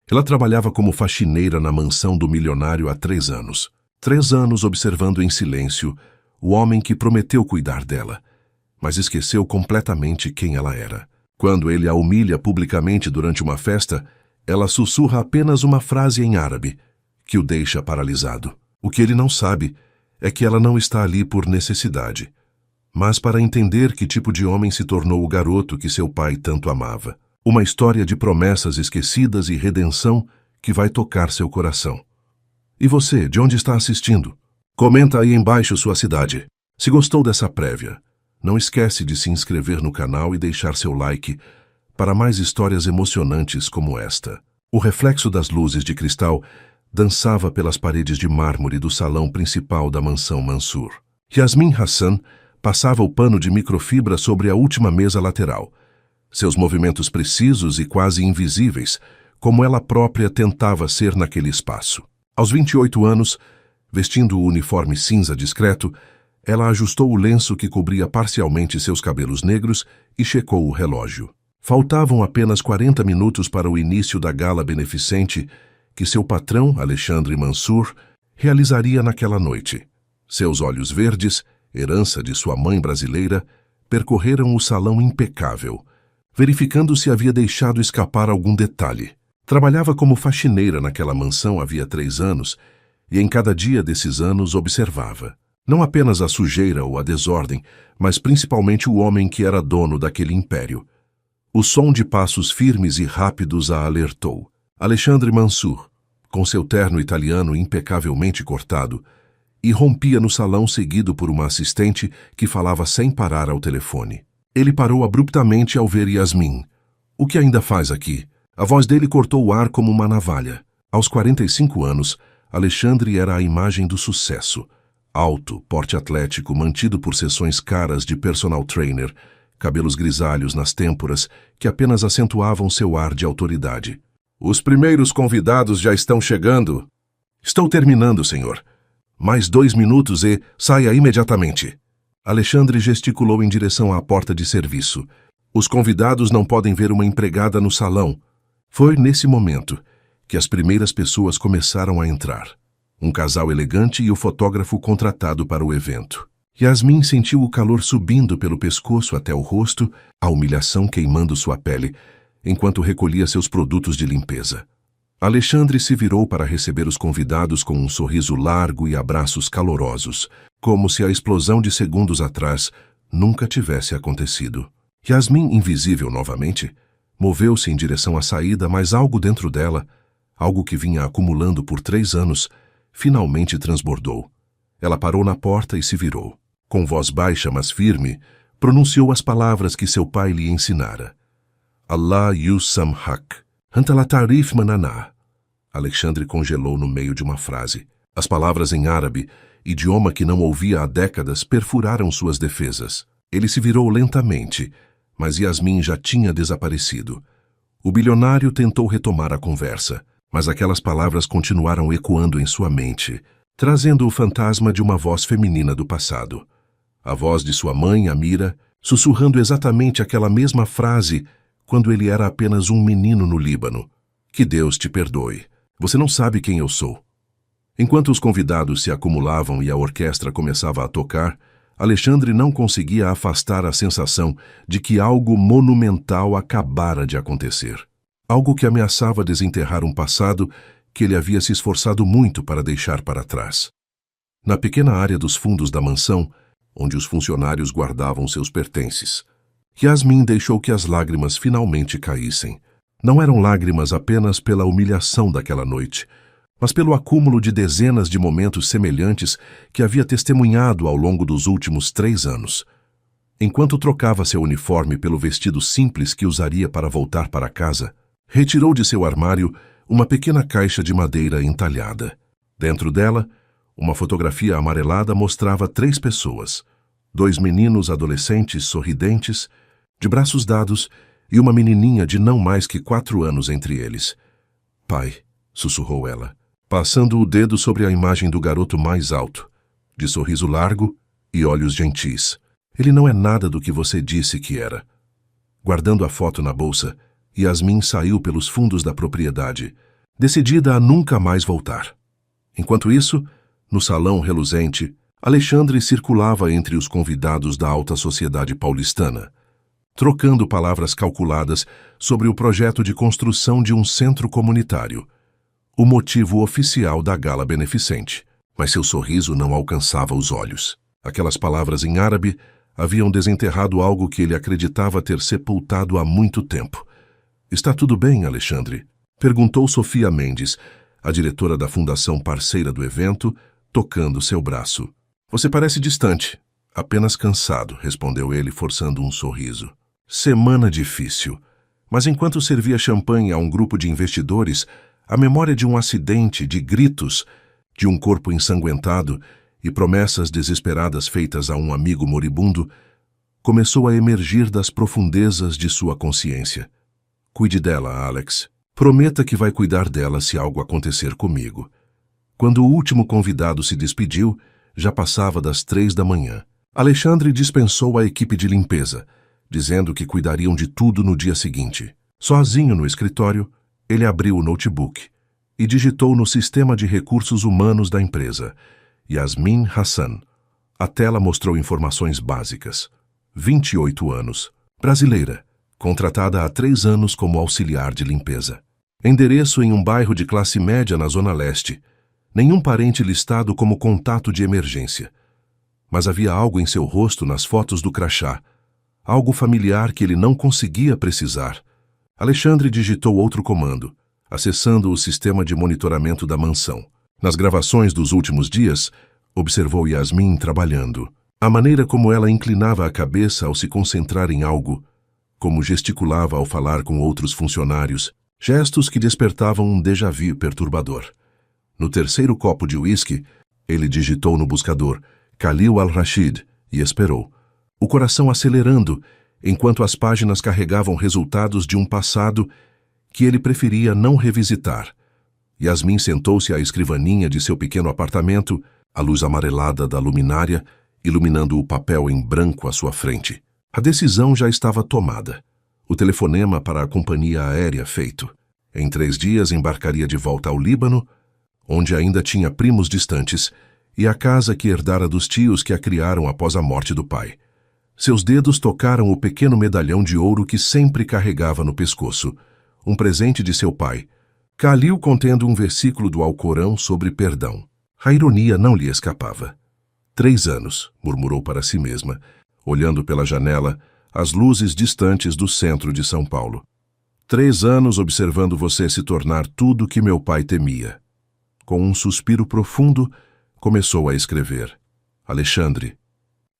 Ela trabalhava como faxineira na mansão do milionário há 3 anos. 3 anos observando em silêncio o homem que prometeu cuidar dela, mas esqueceu completamente quem ela era. Quando ele a humilha publicamente durante uma festa, ela sussurra apenas uma frase em árabe, que o deixa paralisado. O que ele não sabe é que ela não está ali por necessidade, mas para entender que tipo de homem se tornou o garoto que seu pai tanto amava. Uma história de promessas esquecidas e redenção que vai tocar seu coração. E você, de onde está assistindo? Comenta aí embaixo sua cidade. Se gostou dessa prévia, não esquece de se inscrever no canal e deixar seu like para mais histórias emocionantes como esta. O reflexo das luzes de cristal dançava pelas paredes de mármore do salão principal da mansão Mansur. Yasmin Hassan passava o pano de microfibra sobre a última mesa lateral. Seus movimentos precisos e quase invisíveis, como ela própria tentava ser naquele espaço. Aos 28 anos, vestindo o uniforme cinza discreto, ela ajustou o lenço que cobria parcialmente seus cabelos negros e checou o relógio. Faltavam apenas 40 minutos para o início da gala beneficente que seu patrão, Alexandre Mansur, realizaria naquela noite. Seus olhos verdes, herança de sua mãe brasileira, percorreram o salão impecável, verificando se havia deixado escapar algum detalhe. Trabalhava como faxineira naquela mansão havia 3 anos e em cada dia desses anos observava, não apenas a sujeira ou a desordem, mas principalmente o homem que era dono daquele império. O som de passos firmes e rápidos a alertou. Alexandre Mansur, com seu terno italiano impecavelmente cortado, irrompia no salão seguido por uma assistente que falava sem parar ao telefone. Ele parou abruptamente ao ver Yasmin. O que ainda faz aqui? A voz dele cortou o ar como uma navalha. Aos 45 anos, Alexandre era a imagem do sucesso. Alto, porte atlético, mantido por sessões caras de personal trainer, cabelos grisalhos nas têmporas que apenas acentuavam seu ar de autoridade. Os primeiros convidados já estão chegando. Estou terminando, senhor. Mais 2 minutos e saia imediatamente. Alexandre gesticulou em direção à porta de serviço. Os convidados não podem ver uma empregada no salão. Foi nesse momento que as primeiras pessoas começaram a entrar. Um casal elegante e o fotógrafo contratado para o evento. Yasmin sentiu o calor subindo pelo pescoço até o rosto, a humilhação queimando sua pele, enquanto recolhia seus produtos de limpeza. Alexandre se virou para receber os convidados com um sorriso largo e abraços calorosos, como se a explosão de segundos atrás nunca tivesse acontecido. Yasmin, invisível novamente, moveu-se em direção à saída, mas algo dentro dela, algo que vinha acumulando por 3 anos, finalmente transbordou. Ela parou na porta e se virou. Com voz baixa, mas firme, pronunciou as palavras que seu pai lhe ensinara. Allah Yusamhak, Hantalatarif Mananá. Alexandre congelou no meio de uma frase. As palavras em árabe, idioma que não ouvia há décadas, perfuraram suas defesas. Ele se virou lentamente, mas Yasmin já tinha desaparecido. O bilionário tentou retomar a conversa, mas aquelas palavras continuaram ecoando em sua mente, trazendo o fantasma de uma voz feminina do passado. A voz de sua mãe, Amira, sussurrando exatamente aquela mesma frase quando ele era apenas um menino no Líbano. Que Deus te perdoe. Você não sabe quem eu sou. Enquanto os convidados se acumulavam e a orquestra começava a tocar, Alexandre não conseguia afastar a sensação de que algo monumental acabara de acontecer. Algo que ameaçava desenterrar um passado que ele havia se esforçado muito para deixar para trás. Na pequena área dos fundos da mansão, onde os funcionários guardavam seus pertences, Yasmin deixou que as lágrimas finalmente caíssem. Não eram lágrimas apenas pela humilhação daquela noite, mas pelo acúmulo de dezenas de momentos semelhantes que havia testemunhado ao longo dos últimos 3 anos. Enquanto trocava seu uniforme pelo vestido simples que usaria para voltar para casa, retirou de seu armário uma pequena caixa de madeira entalhada. Dentro dela, uma fotografia amarelada mostrava 3 pessoas, 2 meninos adolescentes sorridentes, de braços dados, e uma menininha de não mais que 4 anos entre eles. Pai, sussurrou ela, passando o dedo sobre a imagem do garoto mais alto, de sorriso largo e olhos gentis. Ele não é nada do que você disse que era. Guardando a foto na bolsa, Yasmin saiu pelos fundos da propriedade, decidida a nunca mais voltar. Enquanto isso, no salão reluzente, Alexandre circulava entre os convidados da alta sociedade paulistana, trocando palavras calculadas sobre o projeto de construção de um centro comunitário, o motivo oficial da gala beneficente. Mas seu sorriso não alcançava os olhos. Aquelas palavras em árabe haviam desenterrado algo que ele acreditava ter sepultado há muito tempo. "Está tudo bem, Alexandre?" perguntou Sofia Mendes, a diretora da fundação parceira do evento, tocando seu braço. "Você parece distante." "Apenas cansado", respondeu ele, forçando um sorriso. "Semana difícil." Mas enquanto servia champanhe a um grupo de investidores, a memória de um acidente, de gritos, de um corpo ensanguentado e promessas desesperadas feitas a um amigo moribundo, começou a emergir das profundezas de sua consciência. "Cuide dela, Alex. Prometa que vai cuidar dela se algo acontecer comigo." Quando o último convidado se despediu, já passava das 3 da manhã. Alexandre dispensou a equipe de limpeza, dizendo que cuidariam de tudo no dia seguinte. Sozinho no escritório, ele abriu o notebook e digitou no sistema de recursos humanos da empresa, Yasmin Hassan. A tela mostrou informações básicas. 28 anos. Brasileira. Contratada há 3 anos como auxiliar de limpeza. Endereço em um bairro de classe média na Zona Leste. Nenhum parente listado como contato de emergência. Mas havia algo em seu rosto nas fotos do crachá. Algo familiar que ele não conseguia precisar. Alexandre digitou outro comando, acessando o sistema de monitoramento da mansão. Nas gravações dos últimos dias, observou Yasmin trabalhando. A maneira como ela inclinava a cabeça ao se concentrar em algo, como gesticulava ao falar com outros funcionários, gestos que despertavam um déjà-vu perturbador. No terceiro copo de uísque, ele digitou no buscador Khalil al-Rashid e esperou, o coração acelerando, enquanto as páginas carregavam resultados de um passado que ele preferia não revisitar. Yasmin sentou-se à escrivaninha de seu pequeno apartamento, a luz amarelada da luminária, iluminando o papel em branco à sua frente. A decisão já estava tomada. O telefonema para a companhia aérea feito. Em 3 dias embarcaria de volta ao Líbano, onde ainda tinha primos distantes, e a casa que herdara dos tios que a criaram após a morte do pai. Seus dedos tocaram o pequeno medalhão de ouro que sempre carregava no pescoço, um presente de seu pai, Khalil contendo um versículo do Alcorão sobre perdão. A ironia não lhe escapava. 3 anos, murmurou para si mesma, olhando pela janela as luzes distantes do centro de São Paulo. 3 anos observando você se tornar tudo que meu pai temia. Com um suspiro profundo, começou a escrever. Alexandre,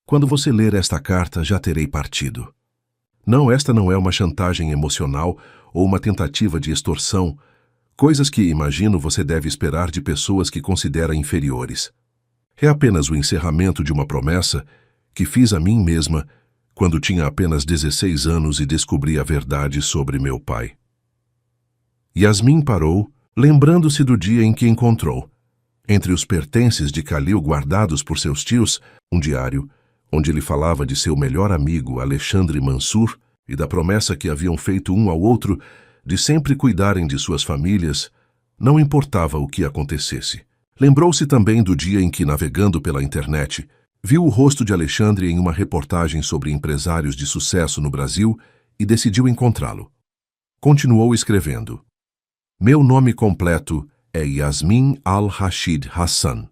quando você ler esta carta, já terei partido. Não, esta não é uma chantagem emocional ou uma tentativa de extorsão, coisas que, imagino, você deve esperar de pessoas que considera inferiores. É apenas o encerramento de uma promessa que fiz a mim mesma quando tinha apenas 16 anos e descobri a verdade sobre meu pai. Yasmin parou, lembrando-se do dia em que encontrou, entre os pertences de Khalil guardados por seus tios, um diário, onde ele falava de seu melhor amigo Alexandre Mansur e da promessa que haviam feito um ao outro de sempre cuidarem de suas famílias, não importava o que acontecesse. Lembrou-se também do dia em que, navegando pela internet, viu o rosto de Alexandre em uma reportagem sobre empresários de sucesso no Brasil e decidiu encontrá-lo. Continuou escrevendo. Meu nome completo é Yasmin al-Rashid Hassan.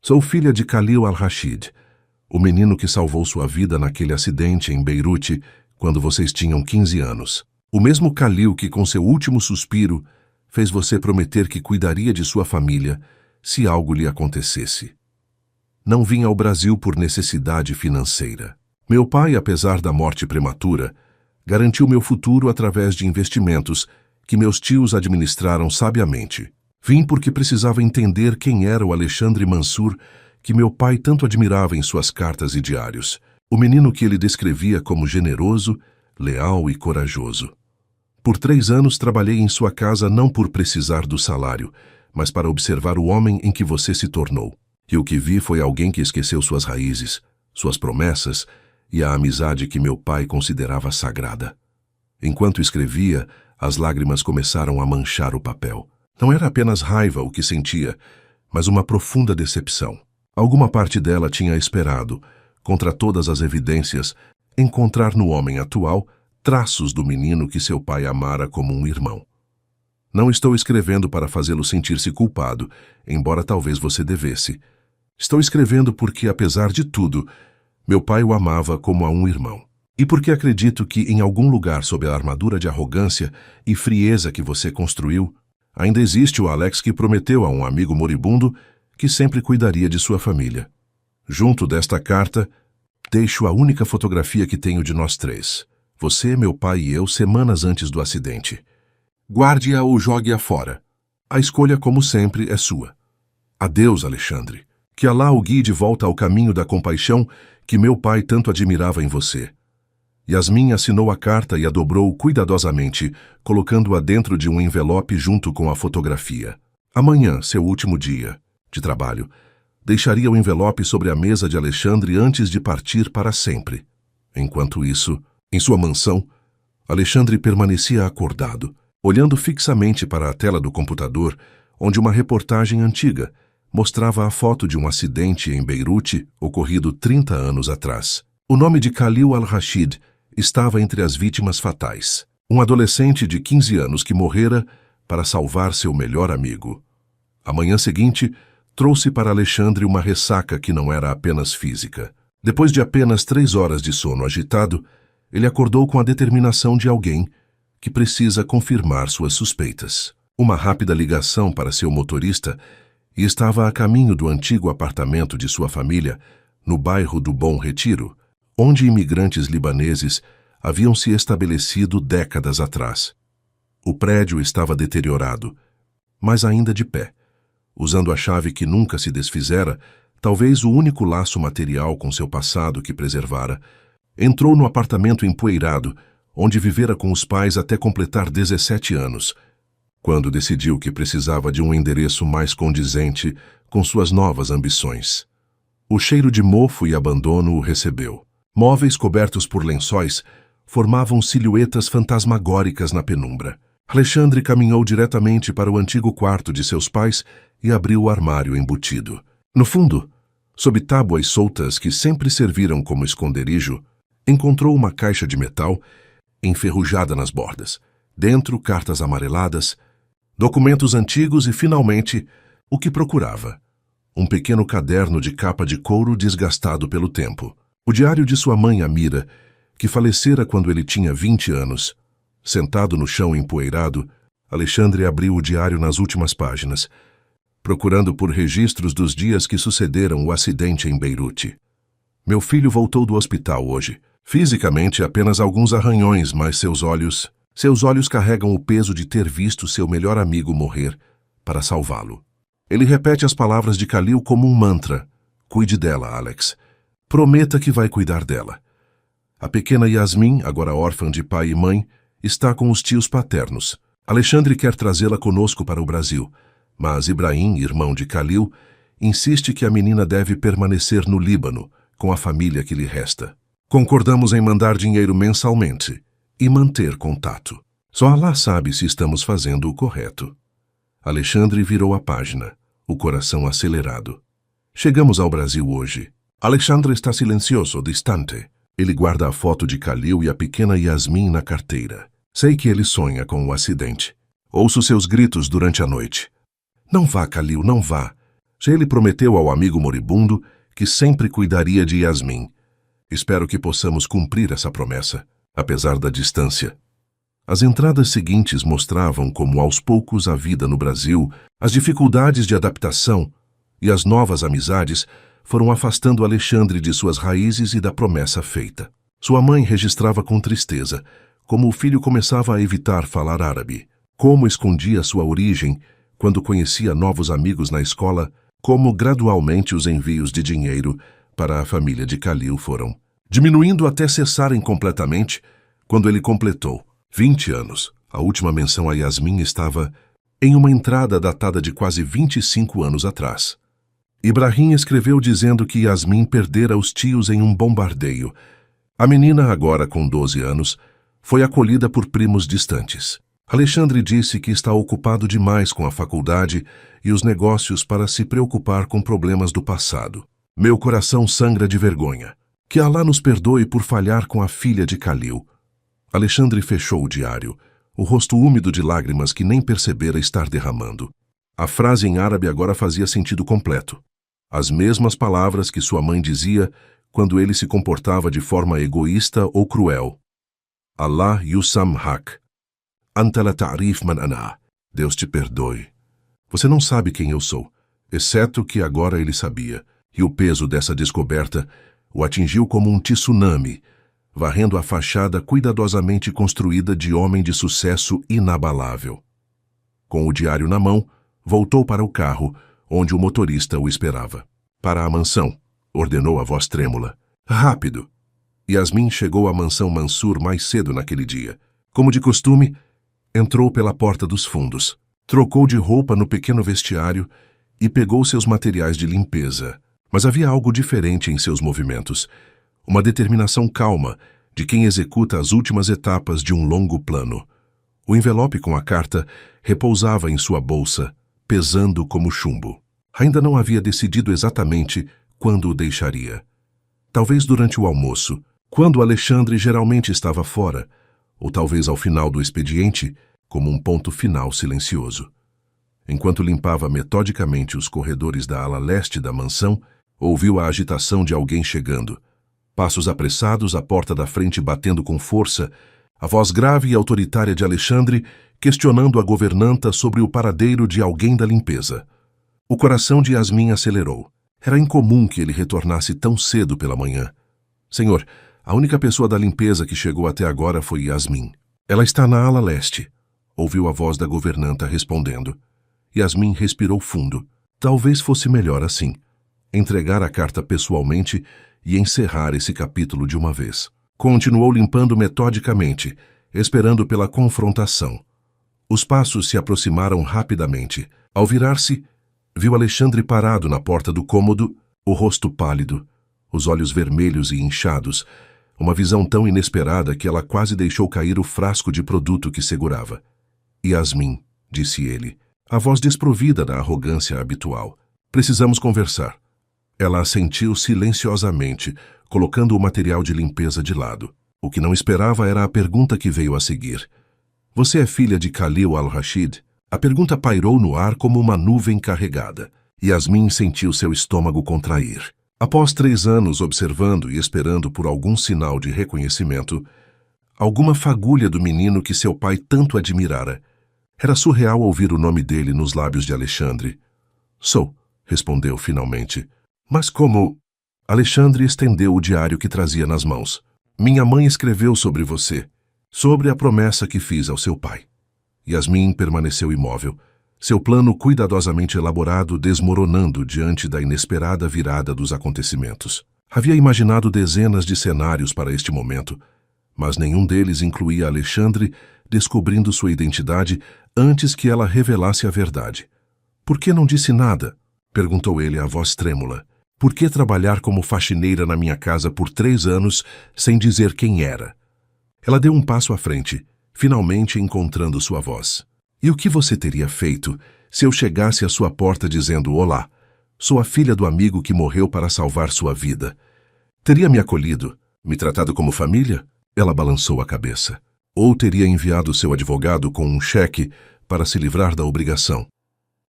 Sou filha de Khalil al-Rashid, o menino que salvou sua vida naquele acidente em Beirute quando vocês tinham 15 anos. O mesmo Khalil que, com seu último suspiro, fez você prometer que cuidaria de sua família se algo lhe acontecesse. Não vim ao Brasil por necessidade financeira. Meu pai, apesar da morte prematura, garantiu meu futuro através de investimentos que meus tios administraram sabiamente. Vim porque precisava entender quem era o Alexandre Mansur que meu pai tanto admirava em suas cartas e diários, o menino que ele descrevia como generoso, leal e corajoso. Por 3 anos trabalhei em sua casa não por precisar do salário, mas para observar o homem em que você se tornou. E o que vi foi alguém que esqueceu suas raízes, suas promessas e a amizade que meu pai considerava sagrada. Enquanto escrevia, as lágrimas começaram a manchar o papel. Não era apenas raiva o que sentia, mas uma profunda decepção. Alguma parte dela tinha esperado, contra todas as evidências, encontrar no homem atual traços do menino que seu pai amara como um irmão. Não estou escrevendo para fazê-lo sentir-se culpado, embora talvez você devesse. Estou escrevendo porque, apesar de tudo, meu pai o amava como a um irmão. E porque acredito que, em algum lugar sob a armadura de arrogância e frieza que você construiu, ainda existe o Alex que prometeu a um amigo moribundo que sempre cuidaria de sua família. Junto desta carta, deixo a única fotografia que tenho de nós três. Você, meu pai e eu, semanas antes do acidente. Guarde-a ou jogue-a fora. A escolha, como sempre, é sua. Adeus, Alexandre. Que Alá o guie de volta ao caminho da compaixão que meu pai tanto admirava em você. Yasmin assinou a carta e a dobrou cuidadosamente, colocando-a dentro de um envelope junto com a fotografia. Amanhã, seu último dia de trabalho, deixaria o envelope sobre a mesa de Alexandre antes de partir para sempre. Enquanto isso, em sua mansão, Alexandre permanecia acordado, olhando fixamente para a tela do computador, onde uma reportagem antiga mostrava a foto de um acidente em Beirute ocorrido 30 anos atrás. O nome de Khalil al-Rashid estava entre as vítimas fatais. Um adolescente de 15 anos que morrera para salvar seu melhor amigo. A manhã seguinte, trouxe para Alexandre uma ressaca que não era apenas física. Depois de apenas 3 horas de sono agitado, ele acordou com a determinação de alguém que precisa confirmar suas suspeitas. Uma rápida ligação para seu motorista e estava a caminho do antigo apartamento de sua família, no bairro do Bom Retiro, onde imigrantes libaneses haviam se estabelecido décadas atrás. O prédio estava deteriorado, mas ainda de pé. Usando a chave que nunca se desfizera, talvez o único laço material com seu passado que preservara, entrou no apartamento empoeirado, onde vivera com os pais até completar 17 anos, quando decidiu que precisava de um endereço mais condizente com suas novas ambições. O cheiro de mofo e abandono o recebeu. Móveis cobertos por lençóis formavam silhuetas fantasmagóricas na penumbra. Alexandre caminhou diretamente para o antigo quarto de seus pais e abriu o armário embutido. No fundo, sob tábuas soltas que sempre serviram como esconderijo, encontrou uma caixa de metal enferrujada nas bordas. Dentro, cartas amareladas, documentos antigos e, finalmente, o que procurava. Um pequeno caderno de capa de couro desgastado pelo tempo. O diário de sua mãe, Amira, que falecera quando ele tinha 20 anos. Sentado no chão empoeirado, Alexandre abriu o diário nas últimas páginas, procurando por registros dos dias que sucederam o acidente em Beirute. Meu filho voltou do hospital hoje. Fisicamente, apenas alguns arranhões, mas seus olhos carregam o peso de ter visto seu melhor amigo morrer para salvá-lo. Ele repete as palavras de Khalil como um mantra. Cuide dela, Alex. Prometa que vai cuidar dela. A pequena Yasmin, agora órfã de pai e mãe, está com os tios paternos. Alexandre quer trazê-la conosco para o Brasil, mas Ibrahim, irmão de Khalil, insiste que a menina deve permanecer no Líbano, com a família que lhe resta. Concordamos em mandar dinheiro mensalmente e manter contato. Só Alá sabe se estamos fazendo o correto. Alexandre virou a página, o coração acelerado. Chegamos ao Brasil hoje. Alexandre está silencioso, distante. Ele guarda a foto de Khalil e a pequena Yasmin na carteira. Sei que ele sonha com o acidente. Ouço seus gritos durante a noite. Não vá, Khalil, não vá. Já ele prometeu ao amigo moribundo que sempre cuidaria de Yasmin. Espero que possamos cumprir essa promessa, apesar da distância. As entradas seguintes mostravam como aos poucos a vida no Brasil, as dificuldades de adaptação e as novas amizades foram afastando Alexandre de suas raízes e da promessa feita. Sua mãe registrava com tristeza como o filho começava a evitar falar árabe, como escondia sua origem quando conhecia novos amigos na escola, como gradualmente os envios de dinheiro para a família de Khalil foram diminuindo até cessarem completamente quando ele completou 20 anos. A última menção a Yasmin estava em uma entrada datada de quase 25 anos atrás. Ibrahim escreveu dizendo que Yasmin perdera os tios em um bombardeio. A menina, agora com 12 anos, foi acolhida por primos distantes. Alexandre disse que está ocupado demais com a faculdade e os negócios para se preocupar com problemas do passado. Meu coração sangra de vergonha. Que Alá nos perdoe por falhar com a filha de Khalil. Alexandre fechou o diário, o rosto úmido de lágrimas que nem percebera estar derramando. A frase em árabe agora fazia sentido completo. As mesmas palavras que sua mãe dizia quando ele se comportava de forma egoísta ou cruel. Allah yusamhak. Anta la ta'rif man ana. Deus te perdoe. Você não sabe quem eu sou, exceto que agora ele sabia, e o peso dessa descoberta o atingiu como um tsunami, varrendo a fachada cuidadosamente construída de homem de sucesso inabalável. Com o diário na mão, voltou para o carro, onde o motorista o esperava. Para a mansão, ordenou a voz trêmula. Rápido! Yasmin chegou à mansão Mansur mais cedo naquele dia. Como de costume, entrou pela porta dos fundos, trocou de roupa no pequeno vestiário e pegou seus materiais de limpeza. Mas havia algo diferente em seus movimentos. Uma determinação calma de quem executa as últimas etapas de um longo plano. O envelope com a carta repousava em sua bolsa, pesando como chumbo. Ainda não havia decidido exatamente quando o deixaria. Talvez durante o almoço, quando Alexandre geralmente estava fora, ou talvez ao final do expediente, como um ponto final silencioso. Enquanto limpava metodicamente os corredores da ala leste da mansão, ouviu a agitação de alguém chegando. Passos apressados, a porta da frente batendo com força, a voz grave e autoritária de Alexandre questionando a governanta sobre o paradeiro de alguém da limpeza. O coração de Yasmin acelerou. Era incomum que ele retornasse tão cedo pela manhã. Senhor, a única pessoa da limpeza que chegou até agora foi Yasmin. Ela está na ala leste, ouviu a voz da governanta respondendo. Yasmin respirou fundo. Talvez fosse melhor assim. Entregar a carta pessoalmente e encerrar esse capítulo de uma vez. Continuou limpando metodicamente, esperando pela confrontação. Os passos se aproximaram rapidamente. Ao virar-se, viu Alexandre parado na porta do cômodo, o rosto pálido, os olhos vermelhos e inchados, uma visão tão inesperada que ela quase deixou cair o frasco de produto que segurava. Yasmin, disse ele, a voz desprovida da arrogância habitual. Precisamos conversar. Ela assentiu silenciosamente, colocando o material de limpeza de lado. O que não esperava era a pergunta que veio a seguir. Você é filha de Khalil al-Rashid? A pergunta pairou no ar como uma nuvem carregada. Yasmin sentiu seu estômago contrair. Após 3 anos observando e esperando por algum sinal de reconhecimento, alguma fagulha do menino que seu pai tanto admirara, era surreal ouvir o nome dele nos lábios de Alexandre. Sou, respondeu finalmente. Mas como? Alexandre estendeu o diário que trazia nas mãos. Minha mãe escreveu sobre você, sobre a promessa que fiz ao seu pai. Yasmin permaneceu imóvel, seu plano cuidadosamente elaborado desmoronando diante da inesperada virada dos acontecimentos. Havia imaginado dezenas de cenários para este momento, mas nenhum deles incluía Alexandre descobrindo sua identidade antes que ela revelasse a verdade. Por que não disse nada? Perguntou ele a voz trêmula. Por que trabalhar como faxineira na minha casa por 3 anos sem dizer quem era? Ela deu um passo à frente, finalmente encontrando sua voz. E o que você teria feito se eu chegasse à sua porta dizendo olá, sou a filha do amigo que morreu para salvar sua vida? Teria me acolhido, me tratado como família? Ela balançou a cabeça. Ou teria enviado seu advogado com um cheque para se livrar da obrigação?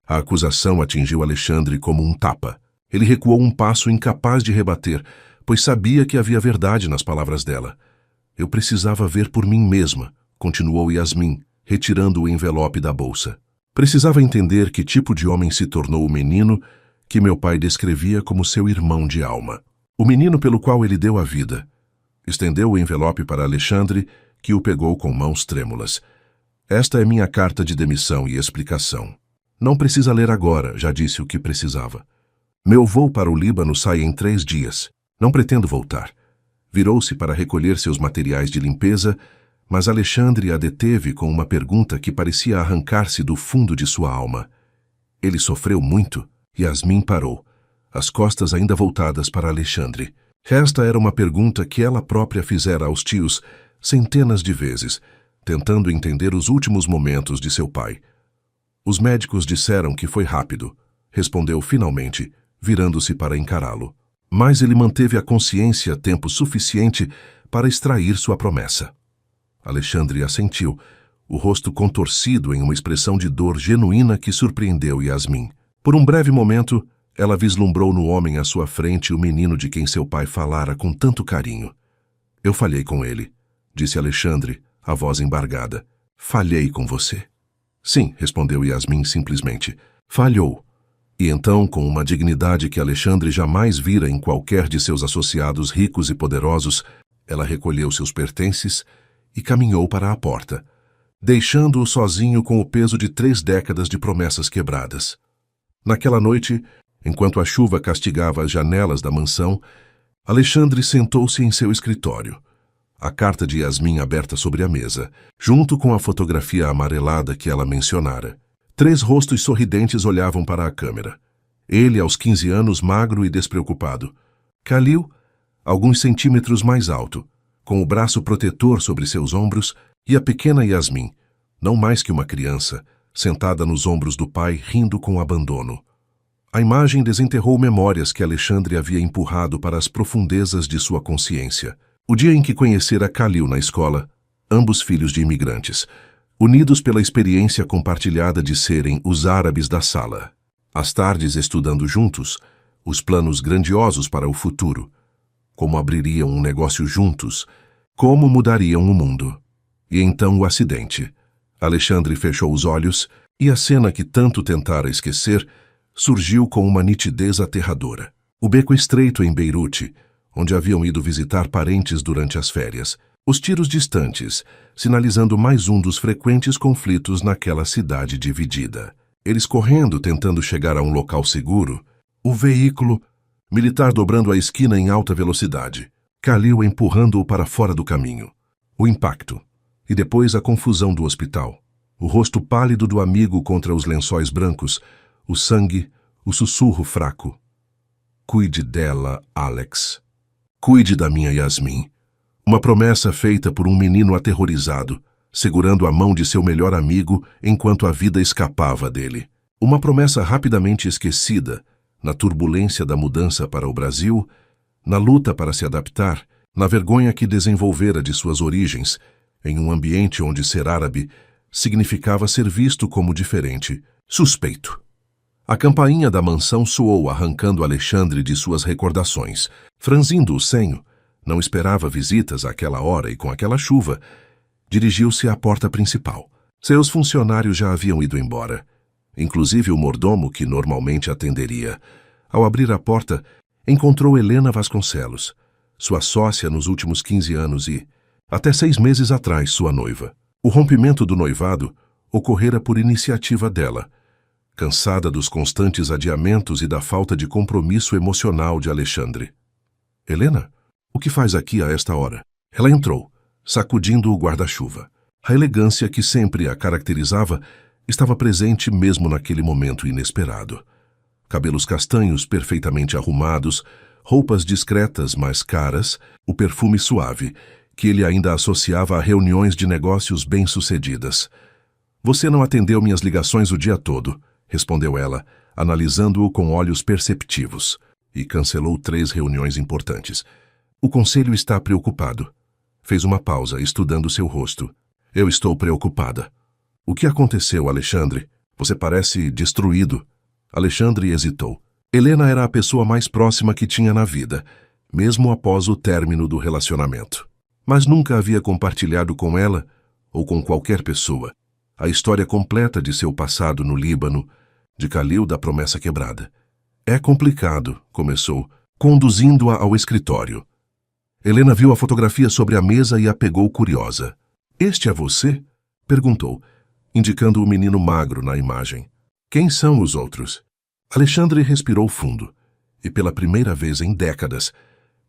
A acusação atingiu Alexandre como um tapa. Ele recuou um passo incapaz de rebater, pois sabia que havia verdade nas palavras dela. Eu precisava ver por mim mesma, continuou Yasmin, retirando o envelope da bolsa. Precisava entender que tipo de homem se tornou o menino que meu pai descrevia como seu irmão de alma. O menino pelo qual ele deu a vida. Estendeu o envelope para Alexandre, que o pegou com mãos trêmulas. Esta é minha carta de demissão e explicação. Não precisa ler agora, já disse o que precisava. Meu voo para o Líbano sai em 3 dias. Não pretendo voltar. Virou-se para recolher seus materiais de limpeza, mas Alexandre a deteve com uma pergunta que parecia arrancar-se do fundo de sua alma. Ele sofreu muito? Yasmin parou, as costas ainda voltadas para Alexandre. Esta era uma pergunta que ela própria fizera aos tios centenas de vezes, tentando entender os últimos momentos de seu pai. Os médicos disseram que foi rápido, respondeu finalmente, virando-se para encará-lo. Mas ele manteve a consciência tempo suficiente para extrair sua promessa. Alexandre assentiu, o rosto contorcido em uma expressão de dor genuína que surpreendeu Yasmin. Por um breve momento, ela vislumbrou no homem à sua frente o menino de quem seu pai falara com tanto carinho. Eu falhei com ele, disse Alexandre, a voz embargada. Falhei com você. Sim, respondeu Yasmin simplesmente. Falhou. E então, com uma dignidade que Alexandre jamais vira em qualquer de seus associados ricos e poderosos, ela recolheu seus pertences e caminhou para a porta, deixando-o sozinho com o peso de 3 décadas de promessas quebradas. Naquela noite, enquanto a chuva castigava as janelas da mansão, Alexandre sentou-se em seu escritório, a carta de Yasmin aberta sobre a mesa, junto com a fotografia amarelada que ela mencionara. 3 rostos sorridentes olhavam para a câmera. Ele, aos 15 anos, magro e despreocupado. Khalil, alguns centímetros mais alto, com o braço protetor sobre seus ombros, e a pequena Yasmin, não mais que uma criança, sentada nos ombros do pai, rindo com abandono. A imagem desenterrou memórias que Alexandre havia empurrado para as profundezas de sua consciência. O dia em que conhecera Khalil na escola, ambos filhos de imigrantes, unidos pela experiência compartilhada de serem os árabes da sala. As tardes estudando juntos, os planos grandiosos para o futuro, como abririam um negócio juntos, como mudariam o mundo. E então o acidente. Alexandre fechou os olhos e a cena que tanto tentara esquecer surgiu com uma nitidez aterradora. O beco estreito em Beirute, onde haviam ido visitar parentes durante as férias. Os tiros distantes, sinalizando mais um dos frequentes conflitos naquela cidade dividida. Eles correndo, tentando chegar a um local seguro. O veículo, militar dobrando a esquina em alta velocidade. Khalil empurrando-o para fora do caminho. O impacto. E depois a confusão do hospital. O rosto pálido do amigo contra os lençóis brancos. O sangue, o sussurro fraco. Cuide dela, Alex. Cuide da minha Yasmin. Uma promessa feita por um menino aterrorizado, segurando a mão de seu melhor amigo enquanto a vida escapava dele. Uma promessa rapidamente esquecida, na turbulência da mudança para o Brasil, na luta para se adaptar, na vergonha que desenvolvera de suas origens, em um ambiente onde ser árabe significava ser visto como diferente, suspeito. A campainha da mansão soou, arrancando Alexandre de suas recordações. Franzindo o senho, não esperava visitas àquela hora e com aquela chuva, dirigiu-se à porta principal. Seus funcionários já haviam ido embora, inclusive o mordomo que normalmente atenderia. Ao abrir a porta, encontrou Helena Vasconcelos, sua sócia nos últimos 15 anos e, até 6 meses atrás, sua noiva. O rompimento do noivado ocorrera por iniciativa dela, cansada dos constantes adiamentos e da falta de compromisso emocional de Alexandre. Helena, o que faz aqui a esta hora? Ela entrou, sacudindo o guarda-chuva. A elegância que sempre a caracterizava estava presente mesmo naquele momento inesperado. Cabelos castanhos perfeitamente arrumados, roupas discretas mas caras, o perfume suave, que ele ainda associava a reuniões de negócios bem-sucedidas. Você não atendeu minhas ligações o dia todo, respondeu ela, analisando-o com olhos perceptivos, e cancelou 3 reuniões importantes. O conselho está preocupado. Fez uma pausa, estudando seu rosto. Eu estou preocupada. O que aconteceu, Alexandre? Você parece destruído. Alexandre hesitou. Helena era a pessoa mais próxima que tinha na vida, mesmo após o término do relacionamento. Mas nunca havia compartilhado com ela, ou com qualquer pessoa, a história completa de seu passado no Líbano, de Khalil da promessa quebrada. É complicado, começou, conduzindo-a ao escritório. Helena viu a fotografia sobre a mesa e a pegou curiosa. Este é você? Perguntou, indicando o menino magro na imagem. Quem são os outros? Alexandre respirou fundo e, pela primeira vez em décadas,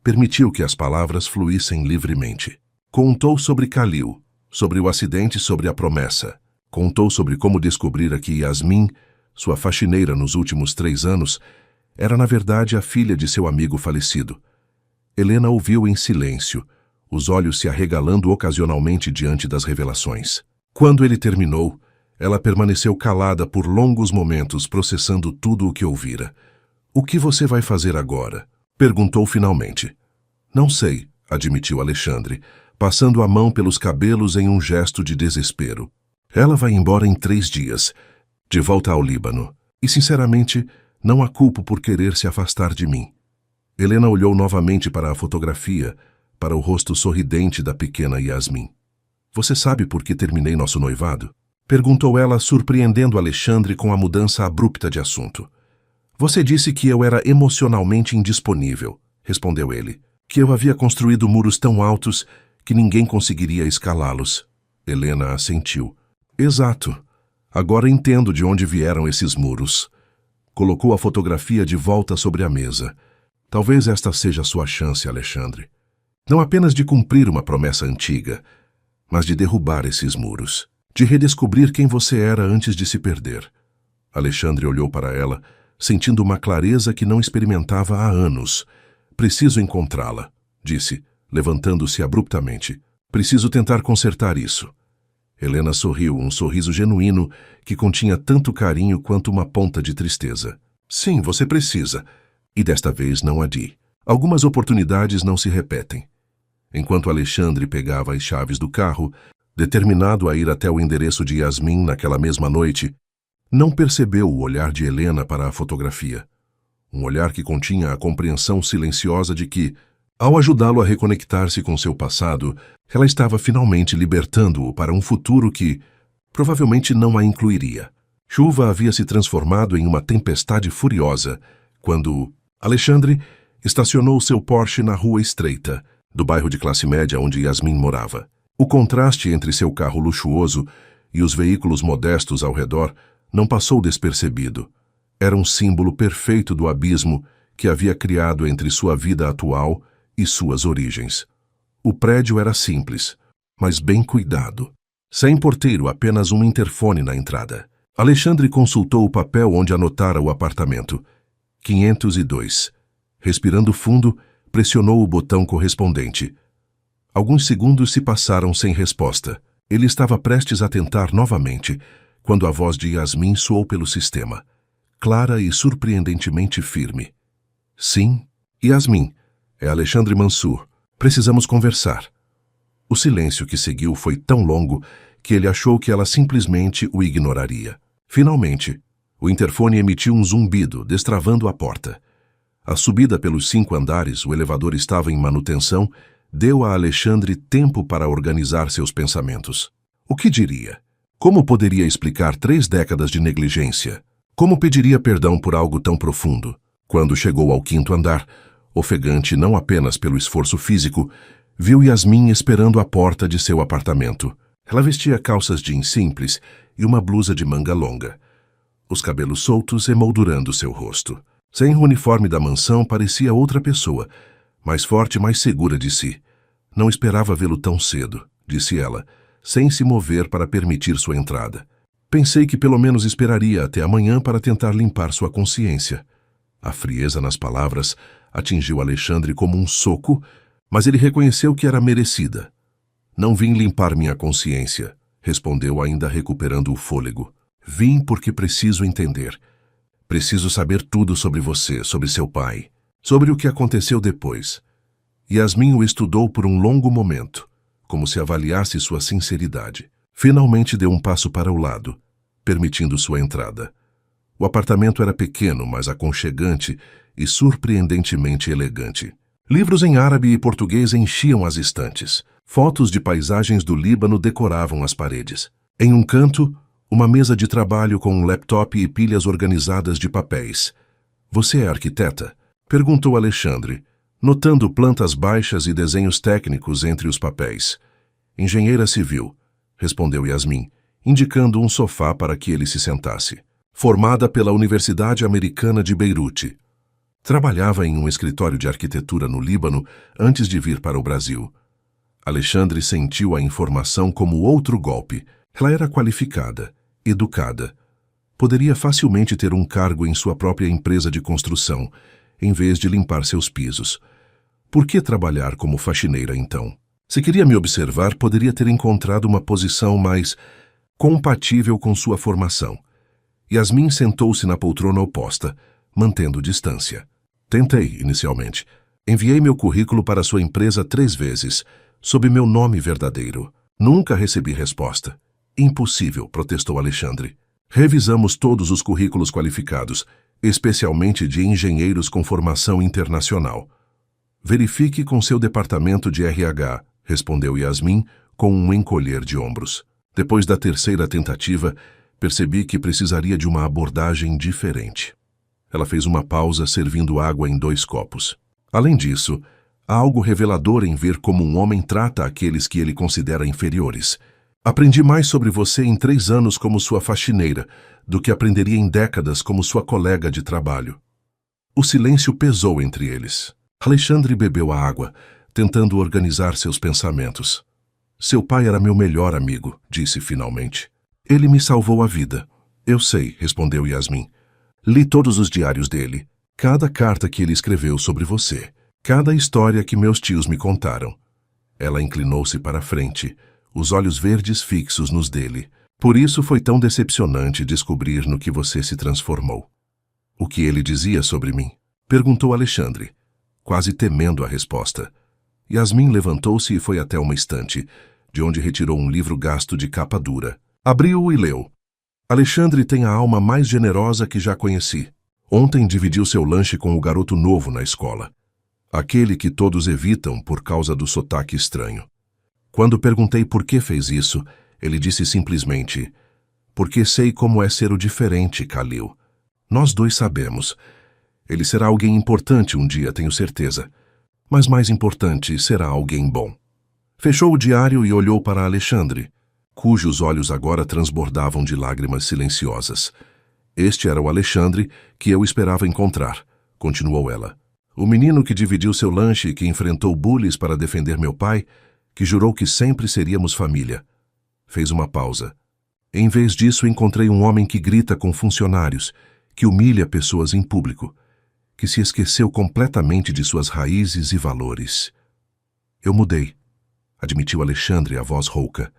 permitiu que as palavras fluíssem livremente. Contou sobre Khalil, sobre o acidente, sobre a promessa. Contou sobre como descobrira que Yasmin, sua faxineira nos últimos 3 anos, era na verdade a filha de seu amigo falecido. Helena ouviu em silêncio, os olhos se arregalando ocasionalmente diante das revelações. Quando ele terminou, ela permaneceu calada por longos momentos, processando tudo o que ouvira. "O que você vai fazer agora?" perguntou finalmente. "Não sei", admitiu Alexandre, passando a mão pelos cabelos em um gesto de desespero. "Ela vai embora em 3 dias, de volta ao Líbano. E, sinceramente, não a culpo por querer se afastar de mim." Helena olhou novamente para a fotografia, para o rosto sorridente da pequena Yasmin. "Você sabe por que terminei nosso noivado?" perguntou ela, surpreendendo Alexandre com a mudança abrupta de assunto. "Você disse que eu era emocionalmente indisponível", respondeu ele. "Que eu havia construído muros tão altos que ninguém conseguiria escalá-los." Helena assentiu. "Exato. Agora entendo de onde vieram esses muros." Colocou a fotografia de volta sobre a mesa. "Talvez esta seja a sua chance, Alexandre. Não apenas de cumprir uma promessa antiga, mas de derrubar esses muros. De redescobrir quem você era antes de se perder." Alexandre olhou para ela, sentindo uma clareza que não experimentava há anos. "Preciso encontrá-la", disse, levantando-se abruptamente. "Preciso tentar consertar isso." Helena sorriu, um sorriso genuíno que continha tanto carinho quanto uma ponta de tristeza. "Sim, você precisa. E desta vez não adie. Algumas oportunidades não se repetem." Enquanto Alexandre pegava as chaves do carro, determinado a ir até o endereço de Yasmin naquela mesma noite, não percebeu o olhar de Helena para a fotografia. Um olhar que continha a compreensão silenciosa de que, ao ajudá-lo a reconectar-se com seu passado, ela estava finalmente libertando-o para um futuro que, provavelmente, não a incluiria. Chuva havia se transformado em uma tempestade furiosa quando Alexandre estacionou seu Porsche na rua estreita, do bairro de classe média onde Yasmin morava. O contraste entre seu carro luxuoso e os veículos modestos ao redor não passou despercebido. Era um símbolo perfeito do abismo que havia criado entre sua vida atual e suas origens. O prédio era simples, mas bem cuidado. Sem porteiro, apenas um interfone na entrada. Alexandre consultou o papel onde anotara o apartamento. 502. Respirando fundo, pressionou o botão correspondente. Alguns segundos se passaram sem resposta. Ele estava prestes a tentar novamente, quando a voz de Yasmin soou pelo sistema, clara e surpreendentemente firme. "Sim, Yasmin, é Alexandre Mansour. Precisamos conversar." O silêncio que seguiu foi tão longo que ele achou que ela simplesmente o ignoraria. Finalmente, o interfone emitiu um zumbido, destravando a porta. A subida pelos 5 andares, o elevador estava em manutenção, deu a Alexandre tempo para organizar seus pensamentos. O que diria? Como poderia explicar 3 décadas de negligência? Como pediria perdão por algo tão profundo? Quando chegou ao 5º andar, ofegante não apenas pelo esforço físico, viu Yasmin esperando à porta de seu apartamento. Ela vestia calças jeans simples e uma blusa de manga longa, os cabelos soltos emoldurando seu rosto. Sem o uniforme da mansão, parecia outra pessoa, mais forte e mais segura de si. "Não esperava vê-lo tão cedo", disse ela, sem se mover para permitir sua entrada. "Pensei que pelo menos esperaria até amanhã para tentar limpar sua consciência." A frieza nas palavras atingiu Alexandre como um soco, mas ele reconheceu que era merecida. "Não vim limpar minha consciência", respondeu ainda recuperando o fôlego. "Vim porque preciso entender. Preciso saber tudo sobre você, sobre seu pai, sobre o que aconteceu depois." Yasmin o estudou por um longo momento, como se avaliasse sua sinceridade. Finalmente deu um passo para o lado, permitindo sua entrada. O apartamento era pequeno, mas aconchegante e surpreendentemente elegante. Livros em árabe e português enchiam as estantes. Fotos de paisagens do Líbano decoravam as paredes. Em um canto, uma mesa de trabalho com um laptop e pilhas organizadas de papéis. "Você é arquiteta?" perguntou Alexandre, notando plantas baixas e desenhos técnicos entre os papéis. "Engenheira civil", respondeu Yasmin, indicando um sofá para que ele se sentasse. "Formada pela Universidade Americana de Beirute. Trabalhava em um escritório de arquitetura no Líbano antes de vir para o Brasil." Alexandre sentiu a informação como outro golpe. Ela era qualificada, educada. Poderia facilmente ter um cargo em sua própria empresa de construção, em vez de limpar seus pisos. Por que trabalhar como faxineira, então? Se queria me observar, poderia ter encontrado uma posição mais compatível com sua formação. Yasmin sentou-se na poltrona oposta, mantendo distância. Tentei, inicialmente. Enviei meu currículo para sua empresa 3 vezes, sob meu nome verdadeiro. Nunca recebi resposta. Impossível, protestou Alexandre. Revisamos todos os currículos qualificados, especialmente de engenheiros com formação internacional. Verifique com seu departamento de RH, respondeu Yasmin com um encolher de ombros. Depois da 3ª tentativa, percebi que precisaria de uma abordagem diferente. Ela fez uma pausa, servindo água em 2 copos. Além disso, há algo revelador em ver como um homem trata aqueles que ele considera inferiores. Aprendi mais sobre você em 3 anos como sua faxineira do que aprenderia em décadas como sua colega de trabalho. O silêncio pesou entre eles. Alexandre bebeu a água, tentando organizar seus pensamentos. Seu pai era meu melhor amigo, disse finalmente. Ele me salvou a vida. Eu sei, respondeu Yasmin. Li todos os diários dele, cada carta que ele escreveu sobre você, cada história que meus tios me contaram. Ela inclinou-se para a frente, os olhos verdes fixos nos dele. Por isso foi tão decepcionante descobrir no que você se transformou. O que ele dizia sobre mim? Perguntou Alexandre, quase temendo a resposta. Yasmin levantou-se e foi até uma estante, de onde retirou um livro gasto de capa dura. Abriu-o e leu. Alexandre tem a alma mais generosa que já conheci. Ontem dividiu seu lanche com o garoto novo na escola. Aquele que todos evitam por causa do sotaque estranho. Quando perguntei por que fez isso, ele disse simplesmente, porque sei como é ser o diferente, Khalil. Nós 2 sabemos. Ele será alguém importante um dia, tenho certeza. Mas mais importante, será alguém bom. Fechou o diário e olhou para Alexandre, cujos olhos agora transbordavam de lágrimas silenciosas. Este era o Alexandre que eu esperava encontrar, continuou ela. O menino que dividiu seu lanche e que enfrentou bullies para defender meu pai, que jurou que sempre seríamos família. Fez uma pausa. Em vez disso, encontrei um homem que grita com funcionários, que humilha pessoas em público, que se esqueceu completamente de suas raízes e valores. Eu mudei, admitiu Alexandre, a voz rouca.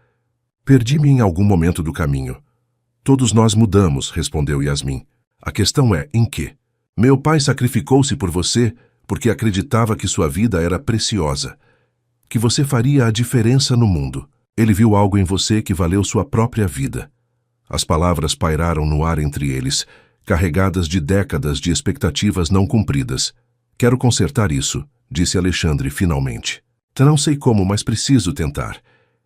Perdi-me em algum momento do caminho. Todos nós mudamos, respondeu Yasmin. A questão é, em quê? Meu pai sacrificou-se por você porque acreditava que sua vida era preciosa, que você faria a diferença no mundo. Ele viu algo em você que valeu sua própria vida. As palavras pairaram no ar entre eles, carregadas de décadas de expectativas não cumpridas. Quero consertar isso, disse Alexandre finalmente. Não sei como, mas preciso tentar.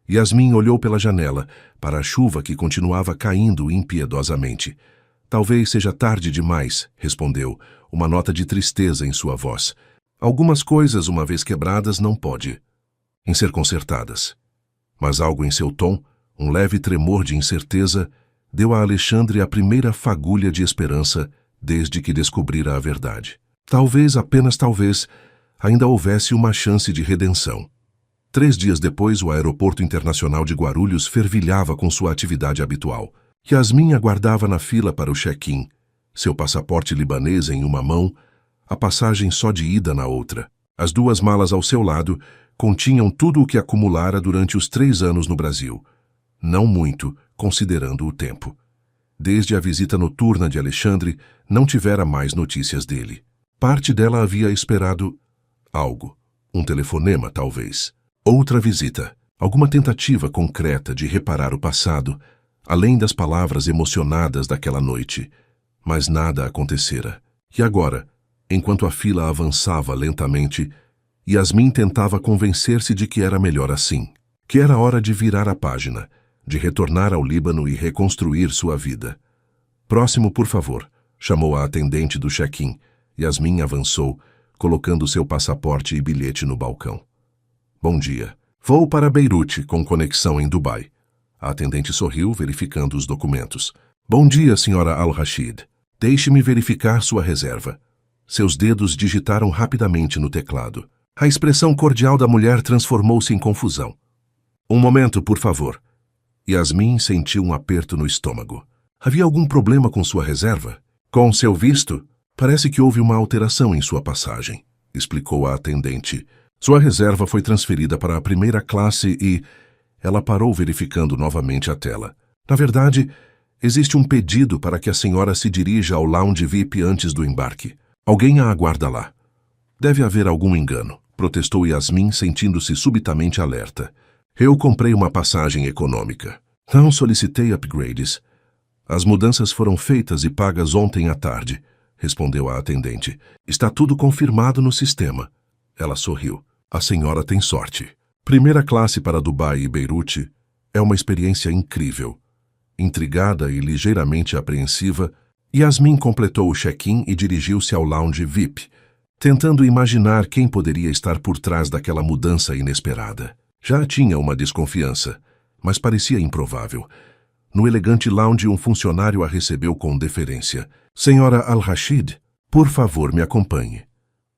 Yasmin olhou pela janela, para a chuva que continuava caindo impiedosamente. Talvez seja tarde demais, respondeu, uma nota de tristeza em sua voz. Algumas coisas, uma vez quebradas, não pode em ser consertadas. Mas algo em seu tom, um leve tremor de incerteza, deu a Alexandre a primeira fagulha de esperança desde que descobrira a verdade. Talvez, apenas talvez, ainda houvesse uma chance de redenção. 3 dias depois, o aeroporto internacional de Guarulhos fervilhava com sua atividade habitual. Yasmin aguardava na fila para o check-in, seu passaporte libanês em uma mão, a passagem só de ida na outra. As 2 malas ao seu lado continham tudo o que acumulara durante os 3 anos no Brasil. Não muito, considerando o tempo. Desde a visita noturna de Alexandre, não tivera mais notícias dele. Parte dela havia esperado algo. Um telefonema, talvez. Outra visita. Alguma tentativa concreta de reparar o passado, além das palavras emocionadas daquela noite. Mas nada acontecera. E agora, enquanto a fila avançava lentamente, Yasmin tentava convencer-se de que era melhor assim. Que era hora de virar a página, de retornar ao Líbano e reconstruir sua vida. Próximo, por favor, chamou a atendente do check-in. Yasmin avançou, colocando seu passaporte e bilhete no balcão. Bom dia. Vou para Beirute, com conexão em Dubai. A atendente sorriu, verificando os documentos. Bom dia, senhora Al-Rashid. Deixe-me verificar sua reserva. Seus dedos digitaram rapidamente no teclado. A expressão cordial da mulher transformou-se em confusão. Um momento, por favor. Yasmin sentiu um aperto no estômago. Havia algum problema com sua reserva? Com seu visto? Parece que houve uma alteração em sua passagem, explicou a atendente, Sua reserva foi transferida para a primeira classe e... Ela parou verificando novamente a tela. Na verdade, existe um pedido para que a senhora se dirija ao lounge VIP antes do embarque. Alguém a aguarda lá. Deve haver algum engano, protestou Yasmin, sentindo-se subitamente alerta. Eu comprei uma passagem econômica. Não solicitei upgrades. As mudanças foram feitas e pagas ontem à tarde, respondeu a atendente. Está tudo confirmado no sistema. Ela sorriu. A senhora tem sorte. Primeira classe para Dubai e Beirute é uma experiência incrível. Intrigada e ligeiramente apreensiva, Yasmin completou o check-in e dirigiu-se ao lounge VIP, tentando imaginar quem poderia estar por trás daquela mudança inesperada. Já tinha uma desconfiança, mas parecia improvável. No elegante lounge, um funcionário a recebeu com deferência. Senhora Al-Rashid, por favor, me acompanhe.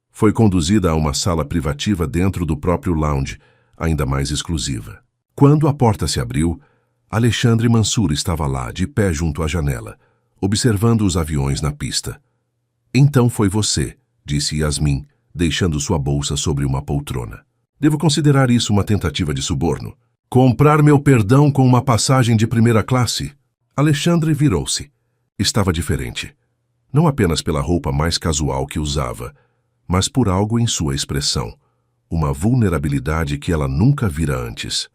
Foi conduzida a uma sala privativa dentro do próprio lounge, ainda mais exclusiva. Quando a porta se abriu, Alexandre Mansour estava lá, de pé junto à janela, observando os aviões na pista. Então foi você, disse Yasmin, deixando sua bolsa sobre uma poltrona. Devo considerar isso uma tentativa de suborno? Comprar meu perdão com uma passagem de primeira classe? Alexandre virou-se. Estava diferente. Não apenas pela roupa mais casual que usava, mas por algo em sua expressão. Uma vulnerabilidade que ela nunca vira antes.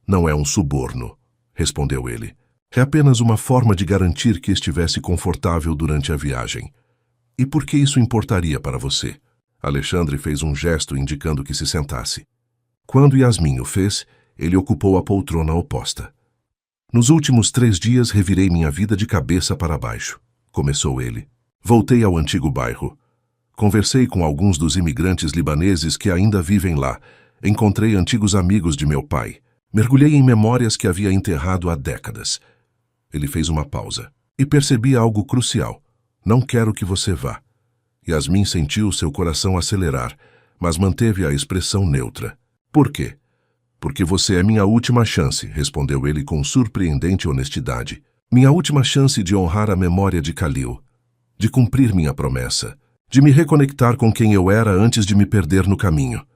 Não é um suborno, respondeu ele. É apenas uma forma de garantir que estivesse confortável durante a viagem. E por que isso importaria para você? Alexandre fez um gesto indicando que se sentasse. Quando Yasmin o fez, ele ocupou a poltrona oposta. Nos últimos 3 dias revirei minha vida de cabeça para baixo, começou ele. Voltei ao antigo bairro. Conversei com alguns dos imigrantes libaneses que ainda vivem lá. Encontrei antigos amigos de meu pai. Mergulhei em memórias que havia enterrado há décadas. Ele fez uma pausa. E percebi algo crucial. Não quero que você vá. Yasmin sentiu seu coração acelerar, mas manteve a expressão neutra. Por quê? Porque você é minha última chance, respondeu ele com surpreendente honestidade. Minha última chance de honrar a memória de Khalil. De cumprir minha promessa. De me reconectar com quem eu era antes de me perder no caminho.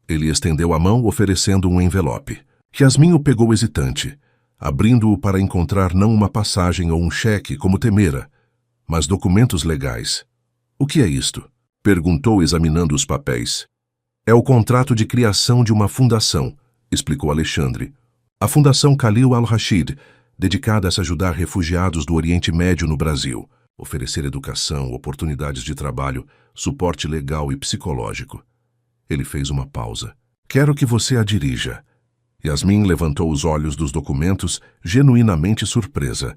Ele estendeu a mão, oferecendo um envelope. Yasmin o pegou hesitante, abrindo-o para encontrar não uma passagem ou um cheque, como temera, mas documentos legais. O que é isto? Perguntou, examinando os papéis. É o contrato de criação de uma fundação, explicou Alexandre. A Fundação Khalil Al-Rashid, dedicada a ajudar refugiados do Oriente Médio no Brasil. Oferecer educação, oportunidades de trabalho, suporte legal e psicológico. Ele fez uma pausa. Quero que você a dirija. Yasmin levantou os olhos dos documentos, genuinamente surpresa.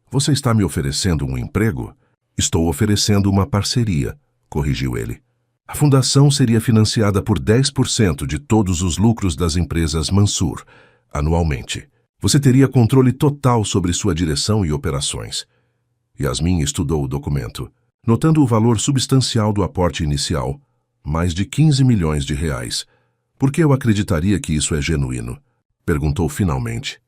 Você está me oferecendo um emprego? Estou oferecendo uma parceria, corrigiu ele. A fundação seria financiada por 10% de todos os lucros das empresas Mansour, anualmente. Você teria controle total sobre sua direção e operações. Yasmin estudou o documento, notando o valor substancial do aporte inicial, mais de 15 milhões de reais. Por que eu acreditaria que isso é genuíno? Perguntou finalmente.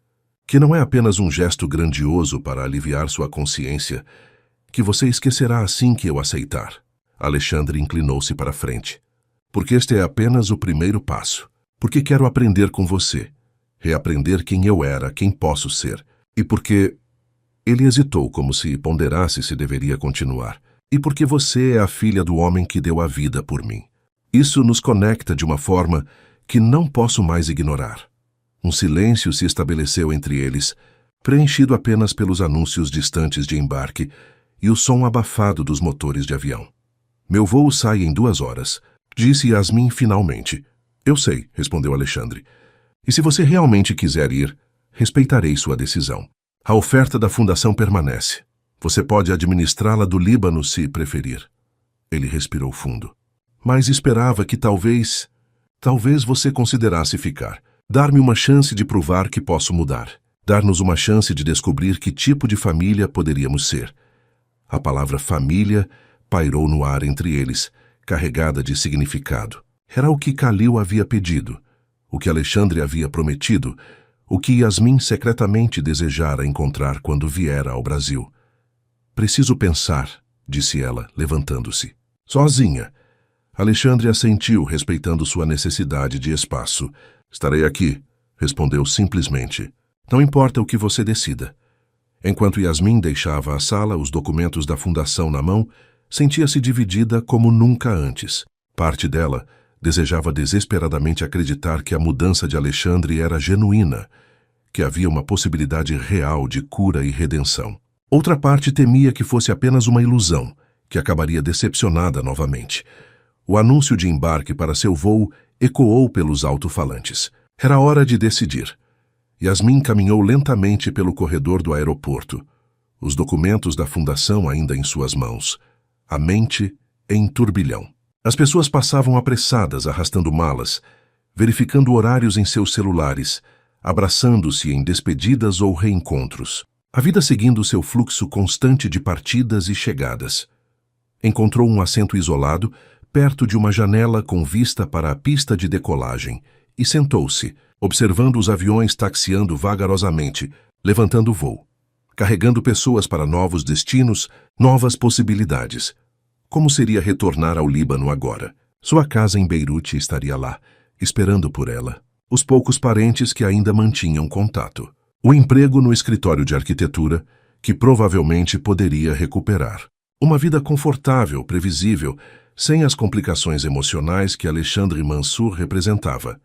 Que não é apenas um gesto grandioso para aliviar sua consciência, que você esquecerá assim que eu aceitar. Alexandre inclinou-se para frente. Porque este é apenas o primeiro passo. Porque quero aprender com você, reaprender quem eu era, quem posso ser. E porque... Ele hesitou, como se ponderasse se deveria continuar. E porque você é a filha do homem que deu a vida por mim. Isso nos conecta de uma forma que não posso mais ignorar. Um silêncio se estabeleceu entre eles, preenchido apenas pelos anúncios distantes de embarque e o som abafado dos motores de avião. Meu voo sai em 2 horas, disse Yasmin finalmente. Eu sei, respondeu Alexandre. E se você realmente quiser ir, respeitarei sua decisão. A oferta da fundação permanece. Você pode administrá-la do Líbano se preferir. Ele respirou fundo. Mas esperava que talvez você considerasse ficar. Dar-me uma chance de provar que posso mudar. Dar-nos uma chance de descobrir que tipo de família poderíamos ser. A palavra família pairou no ar entre eles, carregada de significado. Era o que Khalil havia pedido, o que Alexandre havia prometido, o que Yasmin secretamente desejara encontrar quando viera ao Brasil. Preciso pensar, disse ela, levantando-se. Sozinha. Alexandre assentiu, respeitando sua necessidade de espaço. Estarei aqui, respondeu simplesmente. Não importa o que você decida. Enquanto Yasmin deixava a sala, os documentos da fundação na mão, sentia-se dividida como nunca antes. Parte dela desejava desesperadamente acreditar que a mudança de Alexandre era genuína, que havia uma possibilidade real de cura e redenção. Outra parte temia que fosse apenas uma ilusão, que acabaria decepcionada novamente. O anúncio de embarque para seu voo ecoou pelos alto-falantes. Era hora de decidir. Yasmin caminhou lentamente pelo corredor do aeroporto, os documentos da fundação ainda em suas mãos, a mente em turbilhão. As pessoas passavam apressadas, arrastando malas, verificando horários em seus celulares, abraçando-se em despedidas ou reencontros. A vida seguindo seu fluxo constante de partidas e chegadas. Encontrou um assento isolado, perto de uma janela com vista para a pista de decolagem, e sentou-se, observando os aviões taxiando vagarosamente, levantando voo, carregando pessoas para novos destinos, novas possibilidades. Como seria retornar ao Líbano agora? Sua casa em Beirute estaria lá, esperando por ela. Os poucos parentes que ainda mantinham contato. O emprego no escritório de arquitetura, que provavelmente poderia recuperar. Uma vida confortável, previsível, sem as complicações emocionais que Alexandre Mansour representava.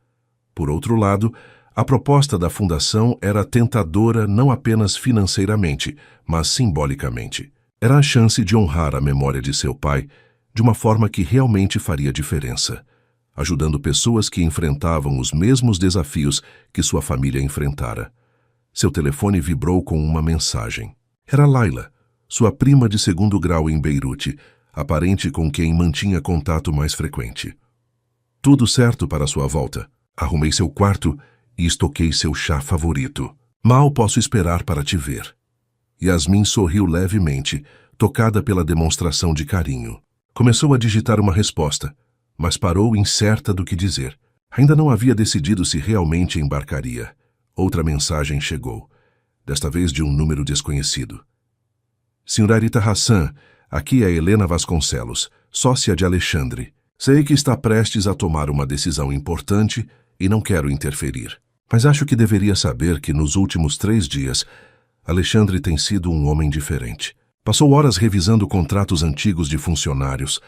Por outro lado, a proposta da fundação era tentadora não apenas financeiramente, mas simbolicamente. Era a chance de honrar a memória de seu pai de uma forma que realmente faria diferença, ajudando pessoas que enfrentavam os mesmos desafios que sua família enfrentara. Seu telefone vibrou com uma mensagem. Era Laila, sua prima de segundo grau em Beirute, a parente com quem mantinha contato mais frequente. Tudo certo para sua volta. Arrumei seu quarto e estoquei seu chá favorito. Mal posso esperar para te ver. Yasmin sorriu levemente, tocada pela demonstração de carinho. Começou a digitar uma resposta, mas parou incerta do que dizer. Ainda não havia decidido se realmente embarcaria. Outra mensagem chegou, desta vez de um número desconhecido. Senhorita Hassan, aqui é Helena Vasconcelos, sócia de Alexandre. Sei que está prestes a tomar uma decisão importante e não quero interferir. Mas acho que deveria saber que nos últimos 3 dias, Alexandre tem sido um homem diferente. Passou horas revisando contratos antigos de funcionários,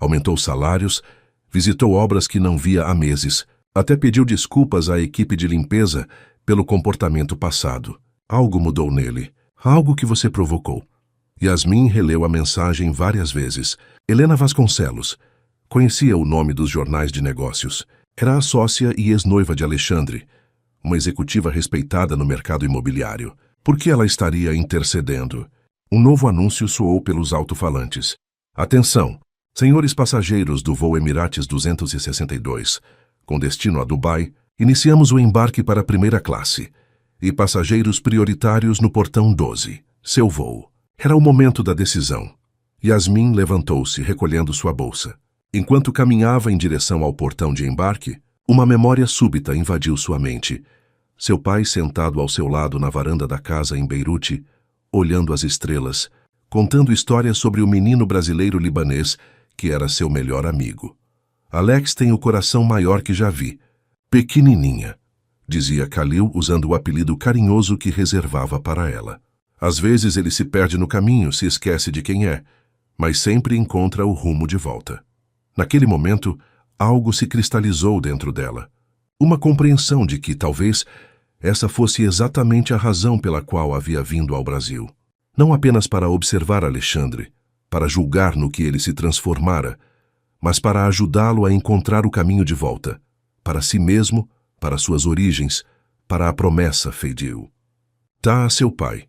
aumentou salários, visitou obras que não via há meses, até pediu desculpas à equipe de limpeza pelo comportamento passado. Algo mudou nele, algo que você provocou. Yasmin releu a mensagem várias vezes. Helena Vasconcelos. Conhecia o nome dos jornais de negócios. Era a sócia e ex-noiva de Alexandre, uma executiva respeitada no mercado imobiliário. Por que ela estaria intercedendo? Um novo anúncio soou pelos alto-falantes. Atenção! Senhores passageiros do voo Emirates 262, com destino a Dubai, iniciamos o embarque para a primeira classe. E passageiros prioritários no portão 12, seu voo. Era o momento da decisão. Yasmin levantou-se, recolhendo sua bolsa. Enquanto caminhava em direção ao portão de embarque, uma memória súbita invadiu sua mente. Seu pai sentado ao seu lado na varanda da casa em Beirute, olhando as estrelas, contando histórias sobre o menino brasileiro libanês que era seu melhor amigo. Alex tem o coração maior que já vi. Pequenininha, dizia Khalil usando o apelido carinhoso que reservava para ela. Às vezes ele se perde no caminho, se esquece de quem é, mas sempre encontra o rumo de volta. Naquele momento, algo se cristalizou dentro dela. Uma compreensão de que, talvez, essa fosse exatamente a razão pela qual havia vindo ao Brasil. Não apenas para observar Alexandre, para julgar no que ele se transformara, mas para ajudá-lo a encontrar o caminho de volta, para si mesmo, para suas origens, para a promessa feidiu. Tá, seu pai.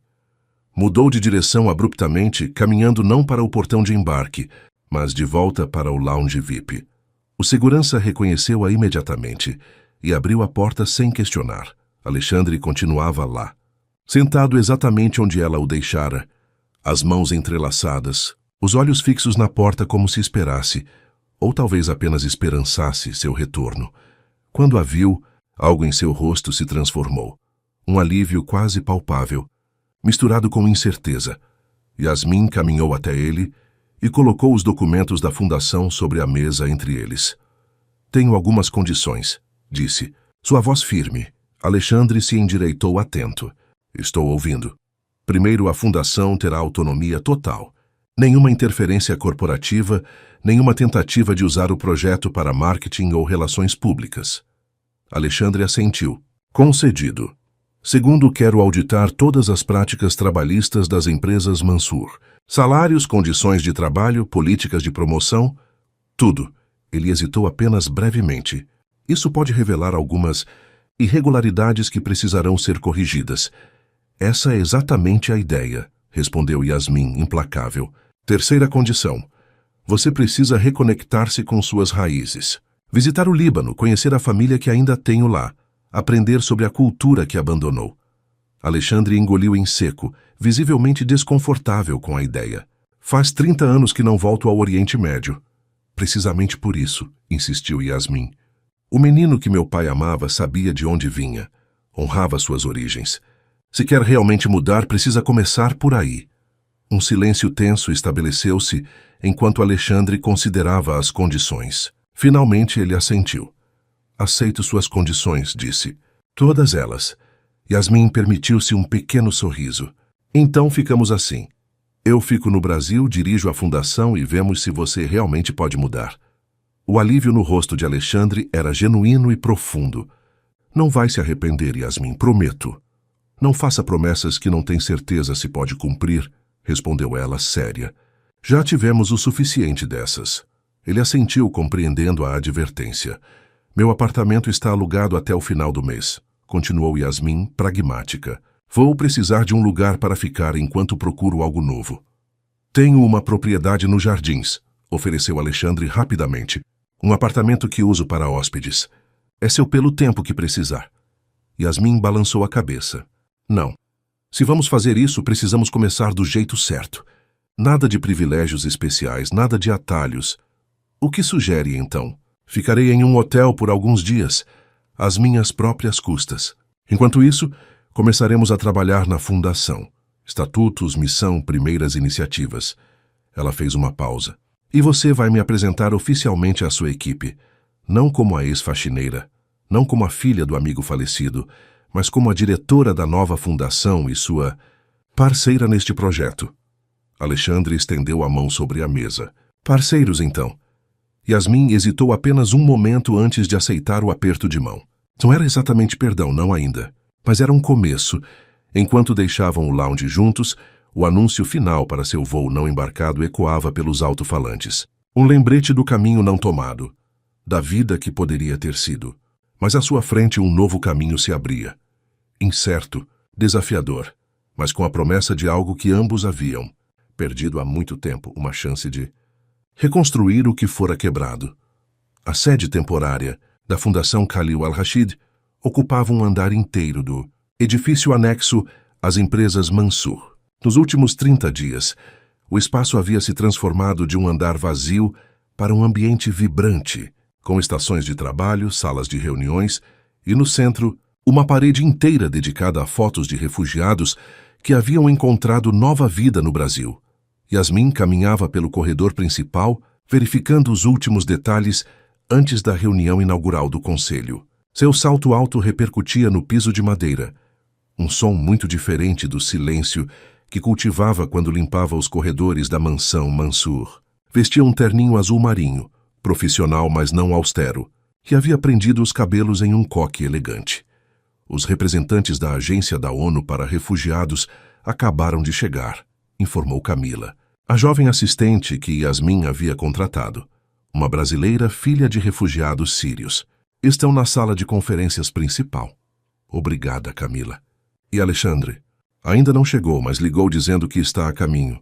Mudou de direção abruptamente, caminhando não para o portão de embarque, mas de volta para o lounge VIP. O segurança reconheceu-a imediatamente e abriu a porta sem questionar. Alexandre continuava lá, sentado exatamente onde ela o deixara, as mãos entrelaçadas, os olhos fixos na porta como se esperasse, ou talvez apenas esperançasse seu retorno. Quando a viu, algo em seu rosto se transformou. Um alívio quase palpável, misturado com incerteza. Yasmin caminhou até ele e colocou os documentos da fundação sobre a mesa entre eles. Tenho algumas condições, disse. Sua voz firme. Alexandre se endireitou atento. Estou ouvindo. Primeiro, a fundação terá autonomia total. Nenhuma interferência corporativa, nenhuma tentativa de usar o projeto para marketing ou relações públicas. Alexandre assentiu. Concedido. Segundo, quero auditar todas as práticas trabalhistas das empresas Mansur. Salários, condições de trabalho, políticas de promoção, tudo. Ele hesitou apenas brevemente. Isso pode revelar algumas irregularidades que precisarão ser corrigidas. Essa é exatamente a ideia, respondeu Yasmin, implacável. Terceira condição. Você precisa reconectar-se com suas raízes. Visitar o Líbano, conhecer a família que ainda tenho lá. Aprender sobre a cultura que abandonou. Alexandre engoliu em seco, visivelmente desconfortável com a ideia. Faz 30 anos que não volto ao Oriente Médio. Precisamente por isso, insistiu Yasmin. O menino que meu pai amava sabia de onde vinha. Honrava suas origens. Se quer realmente mudar, precisa começar por aí. Um silêncio tenso estabeleceu-se enquanto Alexandre considerava as condições. Finalmente ele assentiu. Aceito suas condições, disse. Todas elas. Yasmin permitiu-se um pequeno sorriso. Então ficamos assim. Eu fico no Brasil, dirijo a fundação e vemos se você realmente pode mudar. O alívio no rosto de Alexandre era genuíno e profundo. Não vai se arrepender, Yasmin, prometo. Não faça promessas que não tem certeza se pode cumprir, respondeu ela, séria. Já tivemos o suficiente dessas. Ele assentiu, compreendendo a advertência. Meu apartamento está alugado até o final do mês, continuou Yasmin, pragmática. Vou precisar de um lugar para ficar enquanto procuro algo novo. Tenho uma propriedade nos Jardins, ofereceu Alexandre rapidamente. Um apartamento que uso para hóspedes. É seu pelo tempo que precisar. Yasmin balançou a cabeça. Não. Se vamos fazer isso, precisamos começar do jeito certo. Nada de privilégios especiais, nada de atalhos. O que sugere, então? Ficarei em um hotel por alguns dias, às minhas próprias custas. Enquanto isso, começaremos a trabalhar na fundação. Estatutos, missão, primeiras iniciativas. Ela fez uma pausa. E você vai me apresentar oficialmente à sua equipe. Não como a ex-faxineira, não como a filha do amigo falecido, mas como a diretora da nova fundação e sua parceira neste projeto. Alexandre estendeu a mão sobre a mesa. Parceiros, então. Yasmin hesitou apenas um momento antes de aceitar o aperto de mão. Não era exatamente perdão, não ainda, mas era um começo. Enquanto deixavam o lounge juntos, o anúncio final para seu voo não embarcado ecoava pelos alto-falantes. Um lembrete do caminho não tomado, da vida que poderia ter sido. Mas à sua frente um novo caminho se abria. Incerto, desafiador, mas com a promessa de algo que ambos haviam perdido há muito tempo, uma chance de reconstruir o que fora quebrado. A sede temporária da Fundação Khalil al-Rashid ocupava um andar inteiro do edifício anexo às empresas Mansur. Nos últimos 30 dias, o espaço havia se transformado de um andar vazio para um ambiente vibrante, com estações de trabalho, salas de reuniões e, no centro, uma parede inteira dedicada a fotos de refugiados que haviam encontrado nova vida no Brasil. Yasmin caminhava pelo corredor principal, verificando os últimos detalhes antes da reunião inaugural do conselho. Seu salto alto repercutia no piso de madeira, um som muito diferente do silêncio que cultivava quando limpava os corredores da mansão Mansur. Vestia um terninho azul marinho, profissional mas não austero, e havia prendido os cabelos em um coque elegante. Os representantes da Agência da ONU para Refugiados acabaram de chegar, informou Camila, a jovem assistente que Yasmin havia contratado. Uma brasileira filha de refugiados sírios. Estão na sala de conferências principal. Obrigada, Camila. E Alexandre? Ainda não chegou, mas ligou dizendo que está a caminho.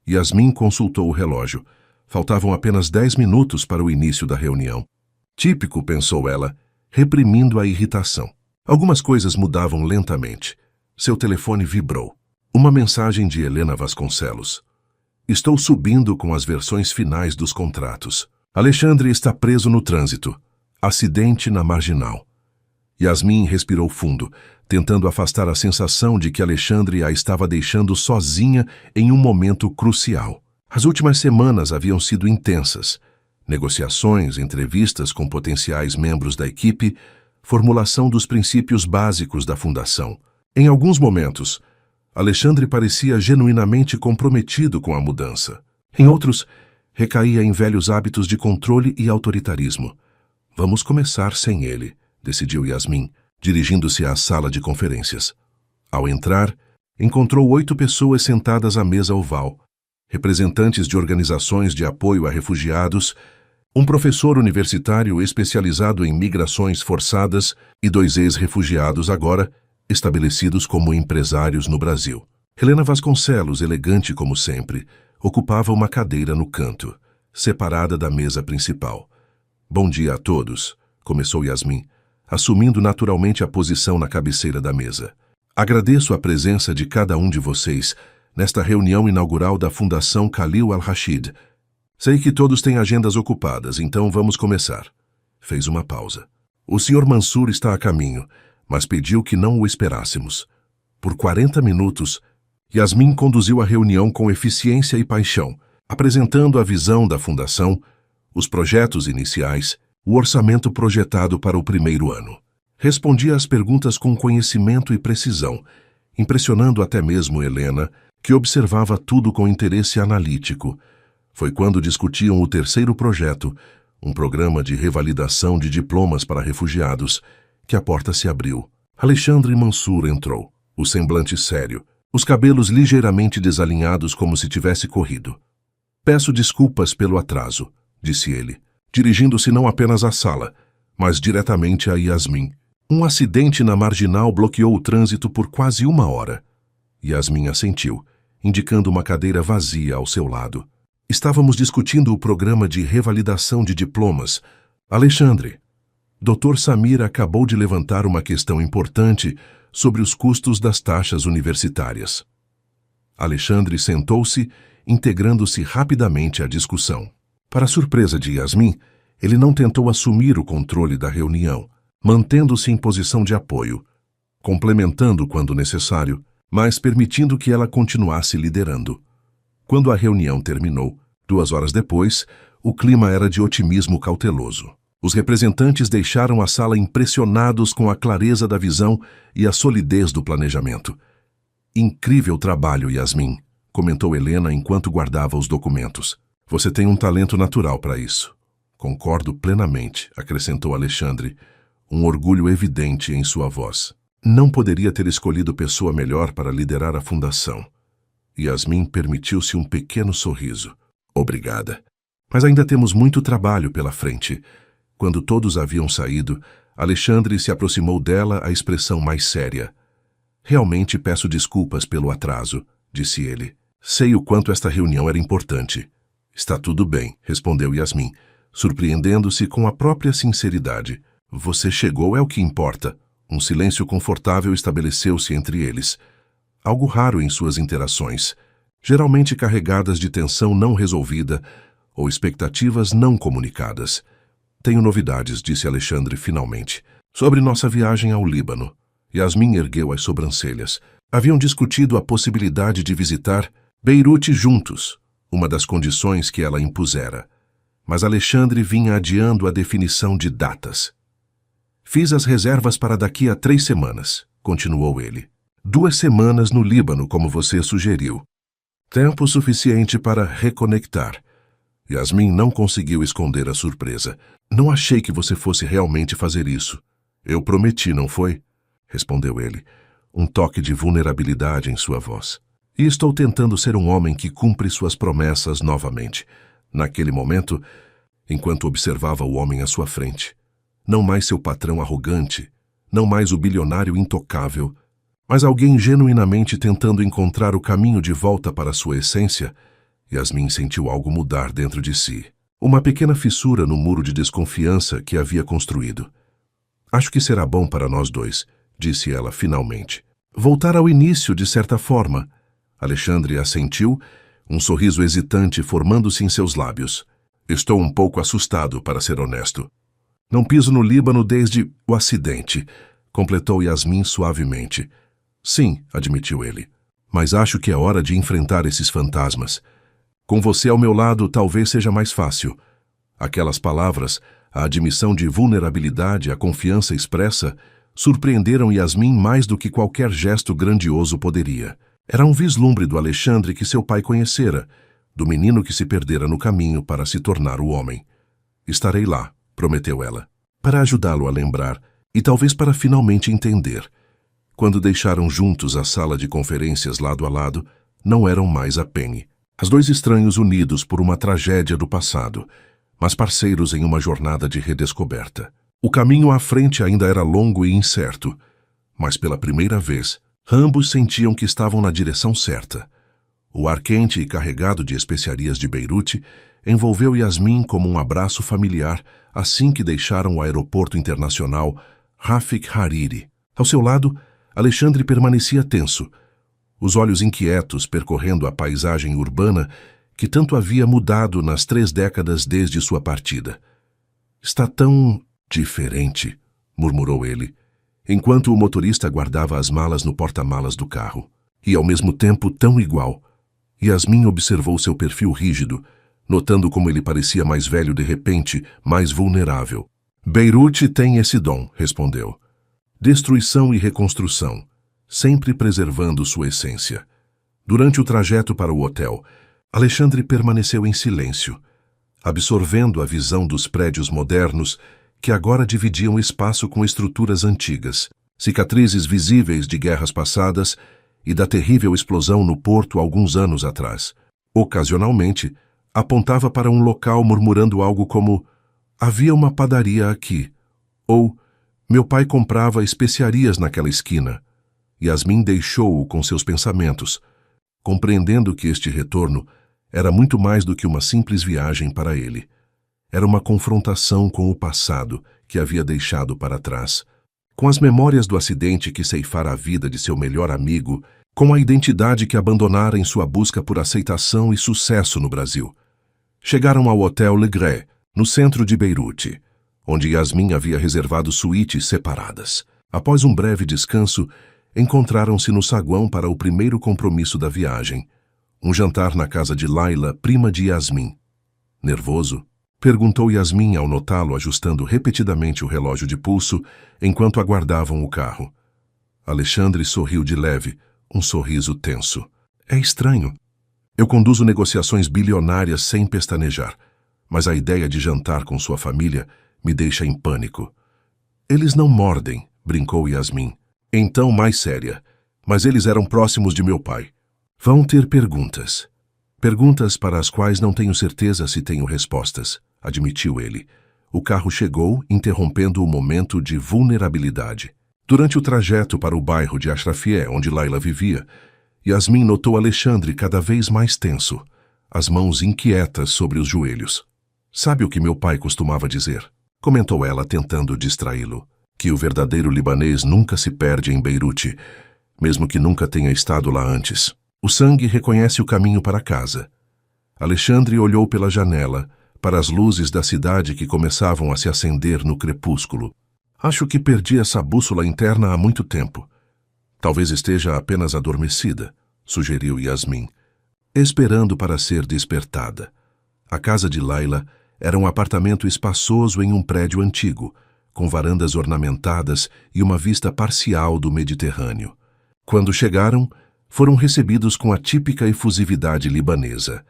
Yasmin consultou o relógio. Faltavam apenas 10 minutos para o início da reunião. Típico, pensou ela, reprimindo a irritação. Algumas coisas mudavam lentamente. Seu telefone vibrou. Uma mensagem de Helena Vasconcelos. Estou subindo com as versões finais dos contratos. Alexandre está preso no trânsito. Acidente na Marginal. Yasmin respirou fundo, tentando afastar a sensação de que Alexandre a estava deixando sozinha em um momento crucial. As últimas semanas haviam sido intensas. Negociações, entrevistas com potenciais membros da equipe, formulação dos princípios básicos da fundação. Em alguns momentos, Alexandre parecia genuinamente comprometido com a mudança. Em outros, recaía em velhos hábitos de controle e autoritarismo. Vamos começar sem ele, decidiu Yasmin, dirigindo-se à sala de conferências. Ao entrar, encontrou 8 pessoas sentadas à mesa oval, representantes de organizações de apoio a refugiados, um professor universitário especializado em migrações forçadas e 2 ex-refugiados agora estabelecidos como empresários no Brasil. Helena Vasconcelos, elegante como sempre, ocupava uma cadeira no canto, separada da mesa principal. Bom dia a todos, começou Yasmin, assumindo naturalmente a posição na cabeceira da mesa. Agradeço a presença de cada um de vocês nesta reunião inaugural da Fundação Khalil al-Rashid. Sei que todos têm agendas ocupadas, então vamos começar. Fez uma pausa. O Sr. Mansur está a caminho, mas pediu que não o esperássemos. Por 40 minutos, Yasmin conduziu a reunião com eficiência e paixão, apresentando a visão da Fundação, os projetos iniciais, o orçamento projetado para o primeiro ano. Respondia às perguntas com conhecimento e precisão, impressionando até mesmo Helena, que observava tudo com interesse analítico. Foi quando discutiam o terceiro projeto, um programa de revalidação de diplomas para refugiados, que a porta se abriu. Alexandre Mansur entrou, o semblante sério, os cabelos ligeiramente desalinhados como se tivesse corrido. Peço desculpas pelo atraso, disse ele, dirigindo-se não apenas à sala, mas diretamente a Yasmin. Um acidente na marginal bloqueou o trânsito por quase 1 hora. Yasmin assentiu, indicando uma cadeira vazia ao seu lado. Estávamos discutindo o programa de revalidação de diplomas. Alexandre, Dr. Samir acabou de levantar uma questão importante sobre os custos das taxas universitárias. Alexandre sentou-se, integrando-se rapidamente à discussão. Para surpresa de Yasmin, ele não tentou assumir o controle da reunião, mantendo-se em posição de apoio, complementando quando necessário, mas permitindo que ela continuasse liderando. Quando a reunião terminou, 2 horas depois, o clima era de otimismo cauteloso. Os representantes deixaram a sala impressionados com a clareza da visão e a solidez do planejamento. Incrível trabalho, Yasmin, comentou Helena enquanto guardava os documentos. Você tem um talento natural para isso. Concordo plenamente, acrescentou Alexandre, um orgulho evidente em sua voz. Não poderia ter escolhido pessoa melhor para liderar a fundação. Yasmin permitiu-se um pequeno sorriso. Obrigada. Mas ainda temos muito trabalho pela frente. Quando todos haviam saído, Alexandre se aproximou dela, a expressão mais séria. Realmente peço desculpas pelo atraso, disse ele. Sei o quanto esta reunião era importante. Está tudo bem, respondeu Yasmin, surpreendendo-se com a própria sinceridade. Você chegou é o que importa. Um silêncio confortável estabeleceu-se entre eles. Algo raro em suas interações, geralmente carregadas de tensão não resolvida ou expectativas não comunicadas. Tenho novidades, disse Alexandre finalmente, sobre nossa viagem ao Líbano. Yasmin ergueu as sobrancelhas. Haviam discutido a possibilidade de visitar Beirute juntos, uma das condições que ela impusera. Mas Alexandre vinha adiando a definição de datas. Fiz as reservas para daqui a 3 semanas, continuou ele. 2 semanas no Líbano, como você sugeriu. Tempo suficiente para reconectar. Yasmin não conseguiu esconder a surpresa. Não achei que você fosse realmente fazer isso. Eu prometi, não foi? Respondeu ele, um toque de vulnerabilidade em sua voz. E estou tentando ser um homem que cumpre suas promessas novamente. Naquele momento, enquanto observava o homem à sua frente. Não mais seu patrão arrogante, não mais o bilionário intocável, mas alguém genuinamente tentando encontrar o caminho de volta para sua essência, Yasmin sentiu algo mudar dentro de si. Uma pequena fissura no muro de desconfiança que havia construído. Acho que será bom para nós dois, disse ela finalmente. Voltar ao início, de certa forma. Alexandre assentiu, um sorriso hesitante formando-se em seus lábios. Estou um pouco assustado, para ser honesto. Não piso no Líbano desde o acidente, completou Yasmin suavemente. Sim, admitiu ele, mas acho que é hora de enfrentar esses fantasmas. Com você ao meu lado, talvez seja mais fácil. Aquelas palavras, a admissão de vulnerabilidade, a confiança expressa, surpreenderam Yasmin mais do que qualquer gesto grandioso poderia. Era um vislumbre do Alexandre que seu pai conhecera, do menino que se perdera no caminho para se tornar o homem. Estarei lá, prometeu ela, para ajudá-lo a lembrar e talvez para finalmente entender. Quando deixaram juntos a sala de conferências lado a lado, não eram mais a Penny. Os dois estranhos unidos por uma tragédia do passado, mas parceiros em uma jornada de redescoberta. O caminho à frente ainda era longo e incerto, mas pela primeira vez, ambos sentiam que estavam na direção certa. O ar quente e carregado de especiarias de Beirute envolveu Yasmin como um abraço familiar assim que deixaram o aeroporto internacional Rafik Hariri. Ao seu lado, Alexandre permanecia tenso, os olhos inquietos percorrendo a paisagem urbana que tanto havia mudado nas 3 décadas desde sua partida. Está tão diferente, murmurou ele, enquanto o motorista guardava as malas no porta-malas do carro. E ao mesmo tempo tão igual. Yasmin observou seu perfil rígido, notando como ele parecia mais velho de repente, mais vulnerável. Beirute tem esse dom, respondeu. Destruição e reconstrução, sempre preservando sua essência. Durante o trajeto para o hotel, Alexandre permaneceu em silêncio, absorvendo a visão dos prédios modernos que agora dividiam o espaço com estruturas antigas, cicatrizes visíveis de guerras passadas e da terrível explosão no porto alguns anos atrás. Ocasionalmente, apontava para um local murmurando algo como «Havia uma padaria aqui» ou «Meu pai comprava especiarias naquela esquina». Yasmin deixou-o com seus pensamentos, compreendendo que este retorno era muito mais do que uma simples viagem para ele. Era uma confrontação com o passado que havia deixado para trás, com as memórias do acidente que ceifara a vida de seu melhor amigo, com a identidade que abandonara em sua busca por aceitação e sucesso no Brasil. Chegaram ao Hotel Le Gray, no centro de Beirute, onde Yasmin havia reservado suítes separadas. Após um breve descanso, encontraram-se no saguão para o primeiro compromisso da viagem, um jantar na casa de Laila, prima de Yasmin. Nervoso? Perguntou Yasmin ao notá-lo ajustando repetidamente o relógio de pulso enquanto aguardavam o carro. Alexandre sorriu de leve, um sorriso tenso. É estranho. Eu conduzo negociações bilionárias sem pestanejar, mas a ideia de jantar com sua família me deixa em pânico. Eles não mordem, brincou Yasmin. Então mais séria, mas eles eram próximos de meu pai. Vão ter perguntas. Perguntas para as quais não tenho certeza se tenho respostas, admitiu ele. O carro chegou, interrompendo o momento de vulnerabilidade. Durante o trajeto para o bairro de Ashrafie, onde Laila vivia, Yasmin notou Alexandre cada vez mais tenso, as mãos inquietas sobre os joelhos. Sabe o que meu pai costumava dizer? Comentou ela, tentando distraí-lo. Que o verdadeiro libanês nunca se perde em Beirute, mesmo que nunca tenha estado lá antes. O sangue reconhece o caminho para casa. Alexandre olhou pela janela, para as luzes da cidade que começavam a se acender no crepúsculo. Acho que perdi essa bússola interna há muito tempo. Talvez esteja apenas adormecida, sugeriu Yasmin, esperando para ser despertada. A casa de Laila era um apartamento espaçoso em um prédio antigo, com varandas ornamentadas e uma vista parcial do Mediterrâneo. Quando chegaram, foram recebidos com a típica efusividade libanesa.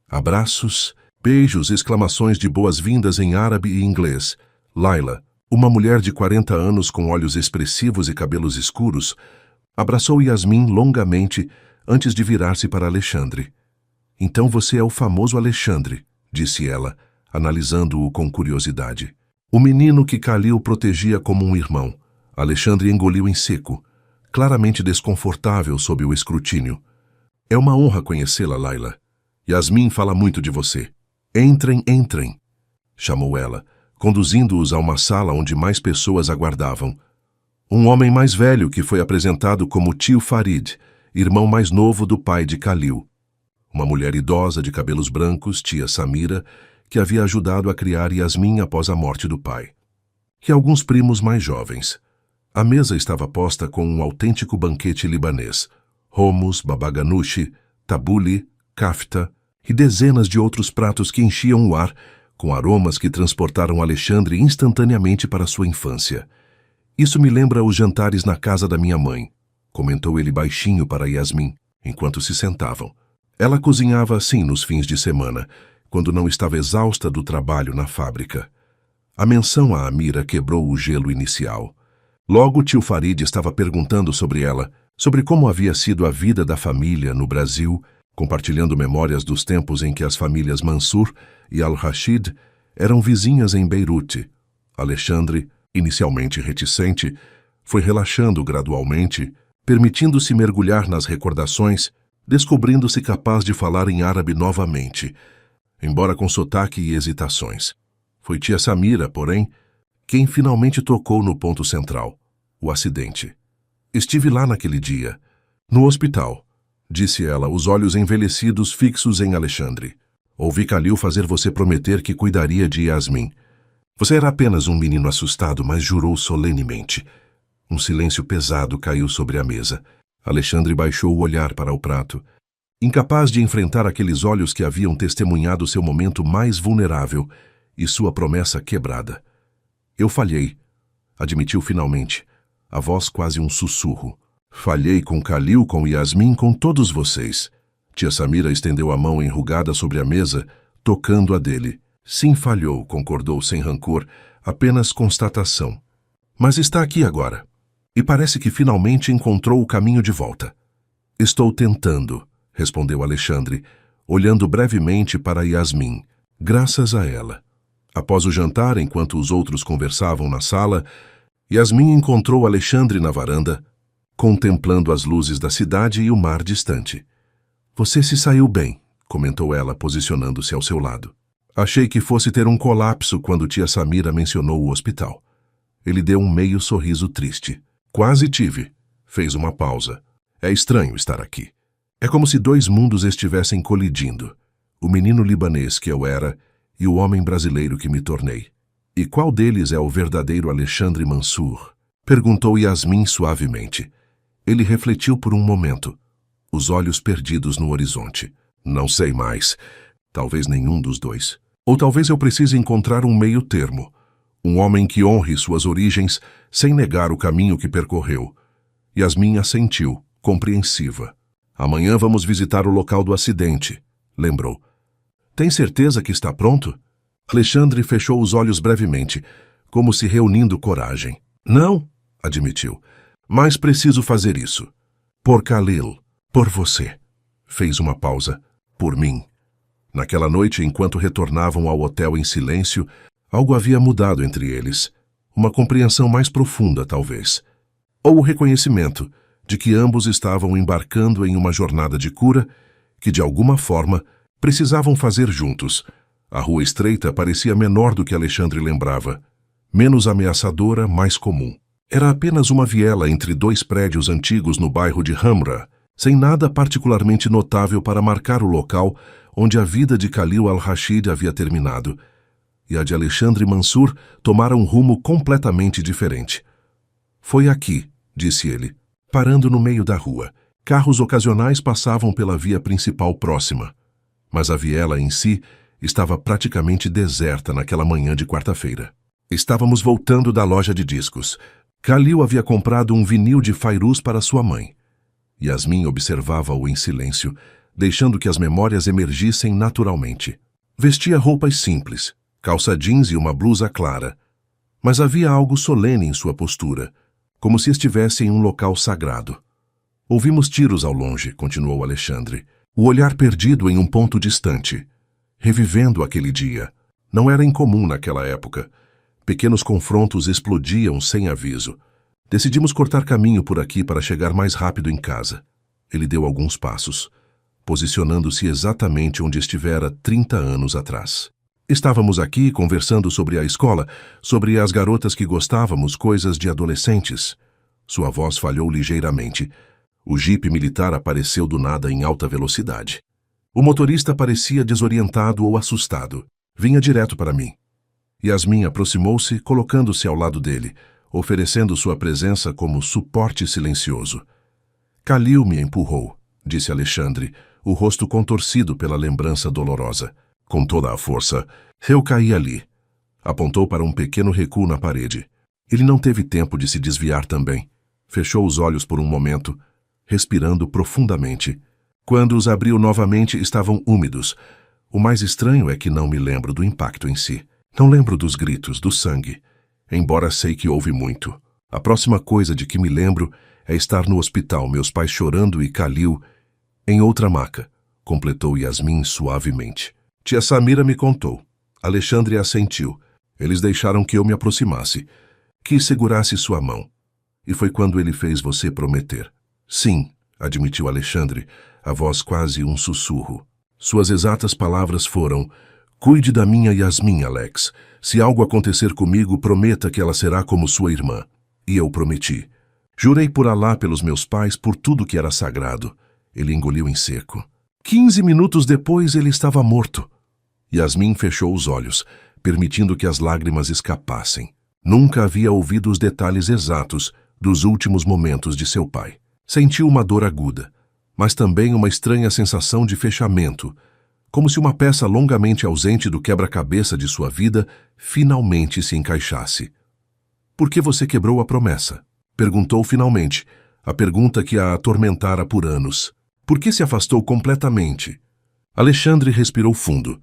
Abraços, beijos, exclamações de boas-vindas em árabe e inglês. Laila, uma mulher de 40 anos com olhos expressivos e cabelos escuros, abraçou Yasmin longamente antes de virar-se para Alexandre. Então você é o famoso Alexandre, disse ela, analisando-o com curiosidade. O menino que Khalil protegia como um irmão. Alexandre engoliu em seco, claramente desconfortável sob o escrutínio. É uma honra conhecê-la, Laila. Yasmin fala muito de você. Entrem, entrem, chamou ela, conduzindo-os a uma sala onde mais pessoas aguardavam. Um homem mais velho que foi apresentado como tio Farid, irmão mais novo do pai de Khalil. Uma mulher idosa de cabelos brancos, tia Samira, que havia ajudado a criar Yasmin após a morte do pai. E alguns primos mais jovens. A mesa estava posta com um autêntico banquete libanês. Hummus, baba ganoush, tabule, kafta e dezenas de outros pratos que enchiam o ar, com aromas que transportaram Alexandre instantaneamente para sua infância. Isso me lembra os jantares na casa da minha mãe, comentou ele baixinho para Yasmin, enquanto se sentavam. Ela cozinhava assim nos fins de semana, quando não estava exausta do trabalho na fábrica. A menção a Amira quebrou o gelo inicial. Logo tio Farid estava perguntando sobre ela, sobre como havia sido a vida da família no Brasil, compartilhando memórias dos tempos em que as famílias Mansur e Al-Rashid eram vizinhas em Beirute. Alexandre, inicialmente reticente, foi relaxando gradualmente, permitindo-se mergulhar nas recordações, descobrindo-se capaz de falar em árabe novamente, embora com sotaque e hesitações. Foi tia Samira, porém, quem finalmente tocou no ponto central, o acidente. Estive lá naquele dia, no hospital, disse ela, os olhos envelhecidos fixos em Alexandre. Ouvi Khalil fazer você prometer que cuidaria de Yasmin. Você era apenas um menino assustado, mas jurou solenemente. Um silêncio pesado caiu sobre a mesa. Alexandre baixou o olhar para o prato, incapaz de enfrentar aqueles olhos que haviam testemunhado seu momento mais vulnerável e sua promessa quebrada. Eu falhei, admitiu finalmente, a voz quase um sussurro. Falhei com Khalil, com Yasmin, com todos vocês. Tia Samira estendeu a mão enrugada sobre a mesa, tocando a dele. Sim, falhou, concordou sem rancor, apenas constatação. Mas está aqui agora. E parece que finalmente encontrou o caminho de volta. Estou tentando, respondeu Alexandre, olhando brevemente para Yasmin, graças a ela. Após o jantar, enquanto os outros conversavam na sala, Yasmin encontrou Alexandre na varanda, contemplando as luzes da cidade e o mar distante. Você se saiu bem, comentou ela, posicionando-se ao seu lado. Achei que fosse ter um colapso quando tia Samira mencionou o hospital. Ele deu um meio sorriso triste. Quase tive. Fez uma pausa. É estranho estar aqui. É como se dois mundos estivessem colidindo. O menino libanês que eu era e o homem brasileiro que me tornei. E qual deles é o verdadeiro Alexandre Mansur? Perguntou Yasmin suavemente. Ele refletiu por um momento, os olhos perdidos no horizonte. Não sei mais. Talvez nenhum dos dois. Ou talvez eu precise encontrar um meio termo. Um homem que honre suas origens sem negar o caminho que percorreu. Yasmin assentiu, compreensiva. Amanhã vamos visitar o local do acidente, lembrou. Tem certeza que está pronto? Alexandre fechou os olhos brevemente, como se reunindo coragem. Não, admitiu, mas preciso fazer isso. Por Khalil, por você. Fez uma pausa. Por mim. Naquela noite, enquanto retornavam ao hotel em silêncio, algo havia mudado entre eles. Uma compreensão mais profunda, talvez. Ou o reconhecimento de que ambos estavam embarcando em uma jornada de cura que, de alguma forma, precisavam fazer juntos. A rua estreita parecia menor do que Alexandre lembrava. Menos ameaçadora, mais comum. Era apenas uma viela entre dois prédios antigos no bairro de Hamra, sem nada particularmente notável para marcar o local onde a vida de Khalil al-Rashid havia terminado, e a de Alexandre Mansur tomara um rumo completamente diferente. Foi aqui, disse ele, parando no meio da rua. Carros ocasionais passavam pela via principal próxima, mas a viela em si estava praticamente deserta naquela manhã de quarta-feira. Estávamos voltando da loja de discos. Khalil havia comprado um vinil de Fairuz para sua mãe. Yasmin observava-o em silêncio, deixando que as memórias emergissem naturalmente. Vestia roupas simples, calça jeans e uma blusa clara, mas havia algo solene em sua postura, como se estivesse em um local sagrado. Ouvimos tiros ao longe, continuou Alexandre, o olhar perdido em um ponto distante, revivendo aquele dia. Não era incomum naquela época. Pequenos confrontos explodiam sem aviso. Decidimos cortar caminho por aqui para chegar mais rápido em casa. Ele deu alguns passos, posicionando-se exatamente onde estivera 30 anos atrás. Estávamos aqui conversando sobre a escola, sobre as garotas que gostávamos, coisas de adolescentes. Sua voz falhou ligeiramente. O jipe militar apareceu do nada em alta velocidade. O motorista parecia desorientado ou assustado. Vinha direto para mim. Yasmin aproximou-se, colocando-se ao lado dele, oferecendo sua presença como suporte silencioso. Khalil me empurrou, disse Alexandre, o rosto contorcido pela lembrança dolorosa. Com toda a força, eu caí ali. Apontou para um pequeno recuo na parede. Ele não teve tempo de se desviar também. Fechou os olhos por um momento, respirando profundamente. Quando os abriu novamente, estavam úmidos. O mais estranho é que não me lembro do impacto em si. Não lembro dos gritos, do sangue, embora sei que houve muito. A próxima coisa de que me lembro é estar no hospital, meus pais chorando e Khalil em outra maca, completou Yasmin suavemente. Tia Samira me contou. Alexandre assentiu. Eles deixaram que eu me aproximasse, que segurasse sua mão. E foi quando ele fez você prometer. Sim, admitiu Alexandre, a voz quase um sussurro. Suas exatas palavras foram: cuide da minha Yasmin, Alex. Se algo acontecer comigo, prometa que ela será como sua irmã. E eu prometi. Jurei por Alá, pelos meus pais, por tudo que era sagrado. Ele engoliu em seco. 15 minutos depois, ele estava morto. Yasmin fechou os olhos, permitindo que as lágrimas escapassem. Nunca havia ouvido os detalhes exatos dos últimos momentos de seu pai. Sentiu uma dor aguda, mas também uma estranha sensação de fechamento, como se uma peça longamente ausente do quebra-cabeça de sua vida finalmente se encaixasse. Por que você quebrou a promessa? Perguntou finalmente, a pergunta que a atormentara por anos. Por que se afastou completamente? Alexandre respirou fundo,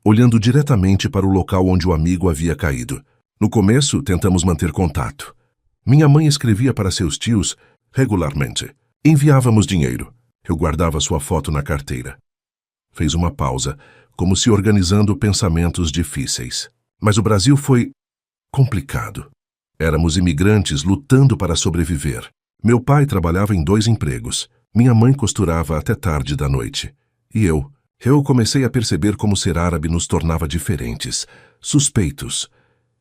olhando diretamente para o local onde o amigo havia caído. No começo, tentamos manter contato. Minha mãe escrevia para seus tios regularmente. Enviávamos dinheiro. Eu guardava sua foto na carteira. Fez uma pausa, como se organizando pensamentos difíceis. Mas o Brasil foi complicado. Éramos imigrantes lutando para sobreviver. Meu pai trabalhava em 2 empregos. Minha mãe costurava até tarde da noite. E eu comecei a perceber como ser árabe nos tornava diferentes, suspeitos.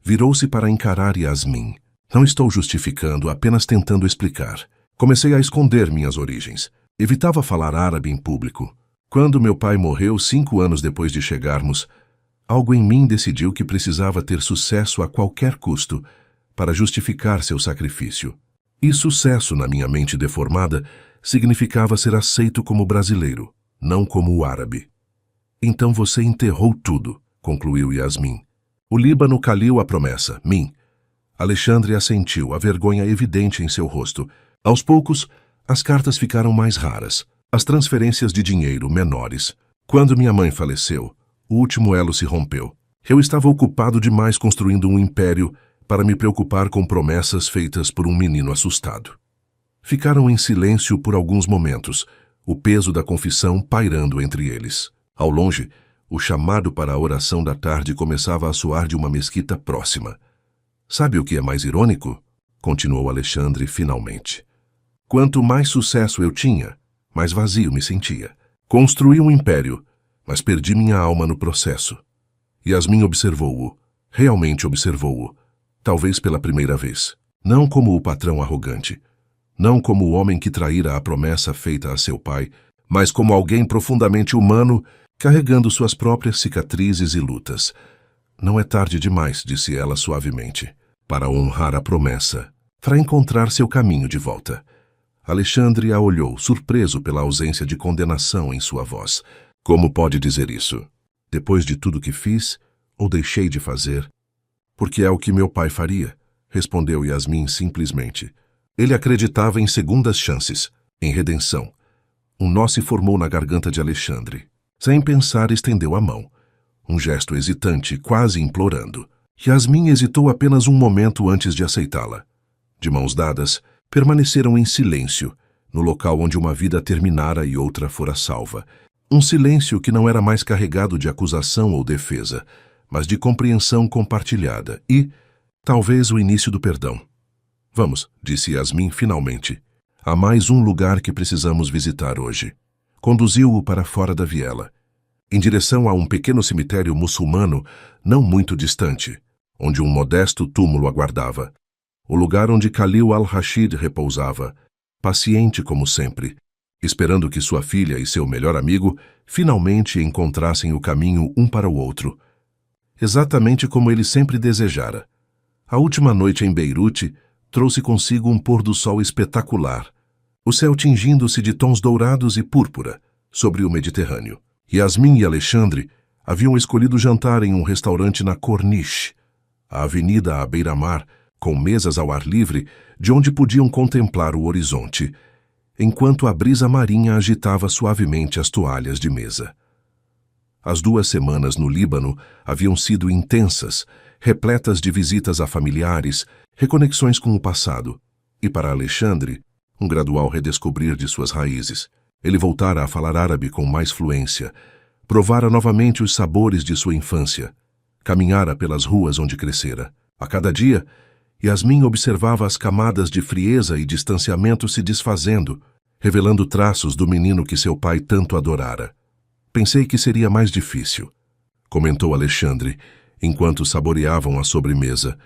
Virou-se para encarar Yasmin. Não estou justificando, apenas tentando explicar. Comecei a esconder minhas origens. Evitava falar árabe em público. Quando meu pai morreu 5 anos depois de chegarmos, algo em mim decidiu que precisava ter sucesso a qualquer custo para justificar seu sacrifício. E sucesso, na minha mente deformada, significava ser aceito como brasileiro, não como o árabe. Então você enterrou tudo, concluiu Yasmin. O Líbano Khalil a promessa, mim. Alexandre assentiu, a vergonha evidente em seu rosto. Aos poucos, as cartas ficaram mais raras, as transferências de dinheiro menores. Quando minha mãe faleceu, o último elo se rompeu. Eu estava ocupado demais construindo um império para me preocupar com promessas feitas por um menino assustado. Ficaram em silêncio por alguns momentos, o peso da confissão pairando entre eles. Ao longe, o chamado para a oração da tarde começava a soar de uma mesquita próxima. Sabe o que é mais irônico? Continuou Alexandre finalmente. Quanto mais sucesso eu tinha, mais vazio me sentia. Construí um império, mas perdi minha alma no processo. Yasmin observou-o, realmente observou-o, talvez pela primeira vez. Não como o patrão arrogante, não como o homem que traíra a promessa feita a seu pai, mas como alguém profundamente humano, carregando suas próprias cicatrizes e lutas. Não é tarde demais, disse ela suavemente, para honrar a promessa, para encontrar seu caminho de volta. Alexandre a olhou, surpreso pela ausência de condenação em sua voz. Como pode dizer isso? Depois de tudo que fiz, ou deixei de fazer? Porque é o que meu pai faria, respondeu Yasmin simplesmente. Ele acreditava em segundas chances, em redenção. Um nó se formou na garganta de Alexandre. Sem pensar, estendeu a mão. Um gesto hesitante, quase implorando. Yasmin hesitou apenas um momento antes de aceitá-la. De mãos dadas, permaneceram em silêncio, no local onde uma vida terminara e outra fora salva. Um silêncio que não era mais carregado de acusação ou defesa, mas de compreensão compartilhada e, talvez, o início do perdão. Vamos, disse Yasmin finalmente. Há mais um lugar que precisamos visitar hoje. Conduziu-o para fora da viela, em direção a um pequeno cemitério muçulmano não muito distante, onde um modesto túmulo aguardava. O lugar onde Khalil al-Rashid repousava, paciente como sempre, esperando que sua filha e seu melhor amigo finalmente encontrassem o caminho um para o outro. Exatamente como ele sempre desejara. A última noite em Beirute trouxe consigo um pôr-do-sol espetacular, o céu tingindo-se de tons dourados e púrpura, sobre o Mediterrâneo. Yasmin e Alexandre haviam escolhido jantar em um restaurante na Corniche, a avenida à beira-mar, com mesas ao ar livre, de onde podiam contemplar o horizonte, enquanto a brisa marinha agitava suavemente as toalhas de mesa. As 2 semanas no Líbano haviam sido intensas, repletas de visitas a familiares, reconexões com o passado, e para Alexandre, um gradual redescobrir de suas raízes. Ele voltara a falar árabe com mais fluência, provara novamente os sabores de sua infância, caminhara pelas ruas onde crescera. A cada dia, Yasmin observava as camadas de frieza e distanciamento se desfazendo, revelando traços do menino que seu pai tanto adorara. Pensei que seria mais difícil, comentou Alexandre, enquanto saboreavam a sobremesa,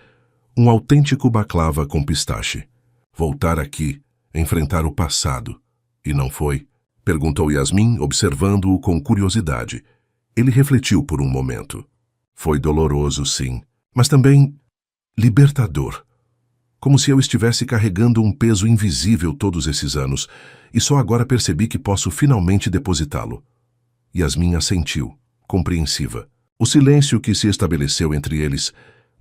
um autêntico baklava com pistache. Voltar aqui, enfrentar o passado. E não foi? Perguntou Yasmin, observando-o com curiosidade. Ele refletiu por um momento. Foi doloroso, sim, mas também libertador. Como se eu estivesse carregando um peso invisível todos esses anos, e só agora percebi que posso finalmente depositá-lo. Yasmin assentiu, compreensiva. O silêncio que se estabeleceu entre eles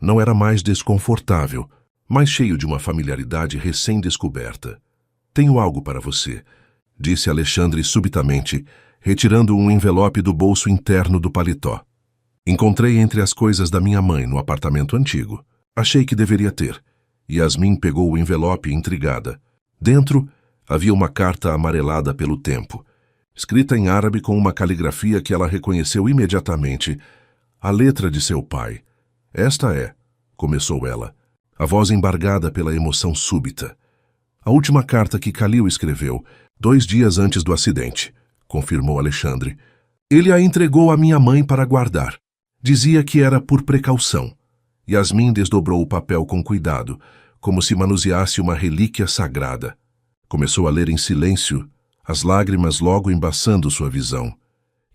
não era mais desconfortável, mas cheio de uma familiaridade recém-descoberta. Tenho algo para você, disse Alexandre subitamente, retirando um envelope do bolso interno do paletó. Encontrei entre as coisas da minha mãe no apartamento antigo. Achei que deveria ter. Yasmin pegou o envelope intrigada. Dentro havia uma carta amarelada pelo tempo, escrita em árabe com uma caligrafia que ela reconheceu imediatamente. A letra de seu pai. Esta é, começou ela, a voz embargada pela emoção súbita. A última carta que Khalil escreveu, 2 dias antes do acidente, confirmou Alexandre. Ele a entregou à minha mãe para guardar. Dizia que era por precaução. Yasmin desdobrou o papel com cuidado, como se manuseasse uma relíquia sagrada. Começou a ler em silêncio, as lágrimas logo embaçando sua visão.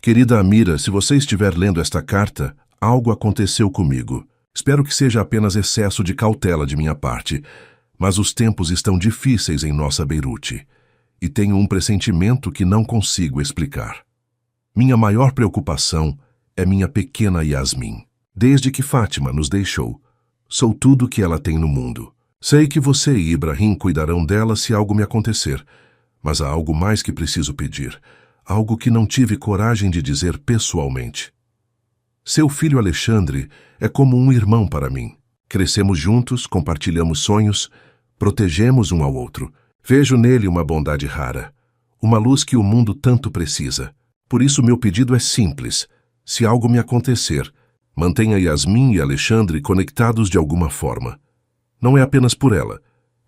Querida Amira, se você estiver lendo esta carta, algo aconteceu comigo. Espero que seja apenas excesso de cautela de minha parte, mas os tempos estão difíceis em nossa Beirute, e tenho um pressentimento que não consigo explicar. Minha maior preocupação é minha pequena Yasmin. Desde que Fátima nos deixou, sou tudo o que ela tem no mundo. Sei que você e Ibrahim cuidarão dela se algo me acontecer, mas há algo mais que preciso pedir, algo que não tive coragem de dizer pessoalmente. Seu filho Alexandre é como um irmão para mim. Crescemos juntos, compartilhamos sonhos, protegemos um ao outro. Vejo nele uma bondade rara, uma luz que o mundo tanto precisa. Por isso meu pedido é simples. Se algo me acontecer, mantenha Yasmin e Alexandre conectados de alguma forma. Não é apenas por ela,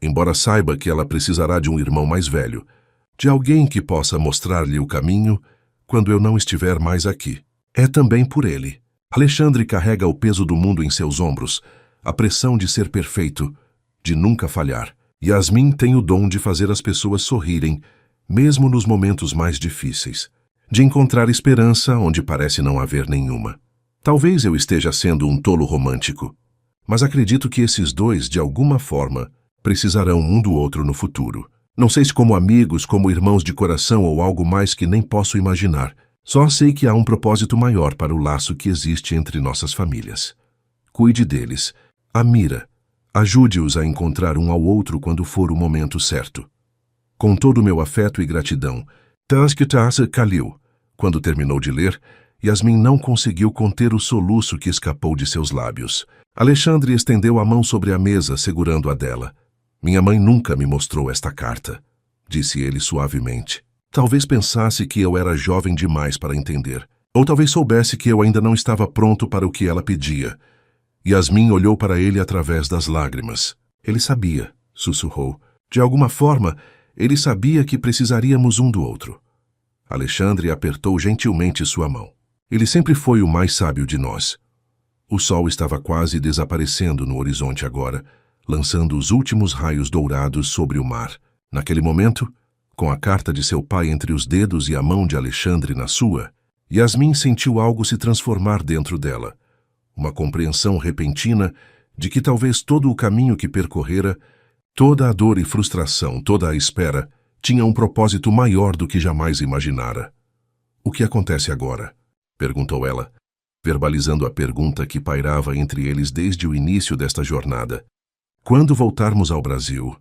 embora saiba que ela precisará de um irmão mais velho, de alguém que possa mostrar-lhe o caminho quando eu não estiver mais aqui. É também por ele. Alexandre carrega o peso do mundo em seus ombros, a pressão de ser perfeito, de nunca falhar. Yasmin tem o dom de fazer as pessoas sorrirem, mesmo nos momentos mais difíceis, de encontrar esperança onde parece não haver nenhuma. Talvez eu esteja sendo um tolo romântico, mas acredito que esses dois, de alguma forma, precisarão um do outro no futuro. Não sei se como amigos, como irmãos de coração ou algo mais que nem posso imaginar. Só sei que há um propósito maior para o laço que existe entre nossas famílias. Cuide deles. Amira, ajude-os a encontrar um ao outro quando for o momento certo. Com todo o meu afeto e gratidão, Tazkitasa Khalil. Quando terminou de ler, Yasmin não conseguiu conter o soluço que escapou de seus lábios. Alexandre estendeu a mão sobre a mesa, segurando a dela. Minha mãe nunca me mostrou esta carta, disse ele suavemente. Talvez pensasse que eu era jovem demais para entender. Ou talvez soubesse que eu ainda não estava pronto para o que ela pedia. Yasmin olhou para ele através das lágrimas. Ele sabia, sussurrou. De alguma forma, ele sabia que precisaríamos um do outro. Alexandre apertou gentilmente sua mão. Ele sempre foi o mais sábio de nós. O sol estava quase desaparecendo no horizonte agora, lançando os últimos raios dourados sobre o mar. Naquele momento, com a carta de seu pai entre os dedos e a mão de Alexandre na sua, Yasmin sentiu algo se transformar dentro dela. Uma compreensão repentina de que talvez todo o caminho que percorrera, toda a dor e frustração, toda a espera, tinha um propósito maior do que jamais imaginara. O que acontece agora? Perguntou ela, verbalizando a pergunta que pairava entre eles desde o início desta jornada. Quando voltarmos ao Brasil,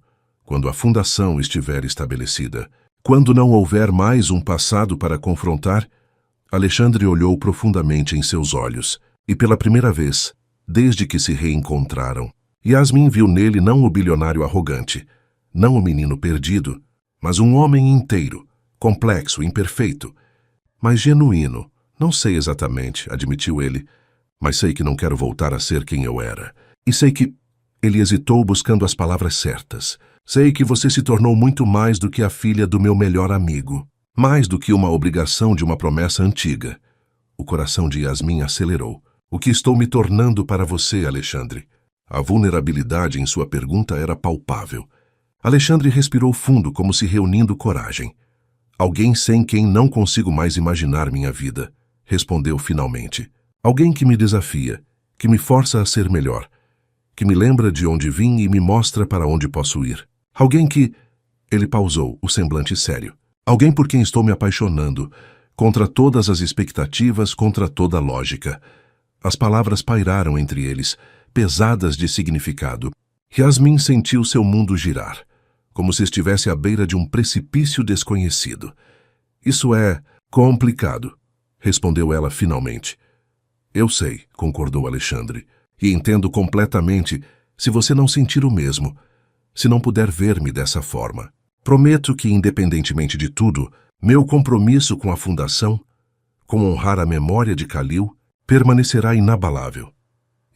quando a fundação estiver estabelecida, quando não houver mais um passado para confrontar, Alexandre olhou profundamente em seus olhos, e pela primeira vez, desde que se reencontraram, Yasmin viu nele não o bilionário arrogante, não o menino perdido, mas um homem inteiro, complexo, imperfeito, mas genuíno. Não sei exatamente, admitiu ele, mas sei que não quero voltar a ser quem eu era. E sei que... Ele hesitou buscando as palavras certas. Sei que você se tornou muito mais do que a filha do meu melhor amigo. Mais do que uma obrigação de uma promessa antiga. O coração de Yasmin acelerou. O que estou me tornando para você, Alexandre? A vulnerabilidade em sua pergunta era palpável. Alexandre respirou fundo, como se reunindo coragem. Alguém sem quem não consigo mais imaginar minha vida, respondeu finalmente. Alguém que me desafia, que me força a ser melhor, que me lembra de onde vim e me mostra para onde posso ir. Alguém que... Ele pausou, o semblante sério. Alguém por quem estou me apaixonando, contra todas as expectativas, contra toda a lógica. As palavras pairaram entre eles, pesadas de significado. Yasmin sentiu seu mundo girar, como se estivesse à beira de um precipício desconhecido. Isso é complicado, respondeu ela finalmente. Eu sei, concordou Alexandre, e entendo completamente se você não sentir o mesmo, se não puder ver-me dessa forma. Prometo que, independentemente de tudo, meu compromisso com a Fundação, com honrar a memória de Khalil, permanecerá inabalável.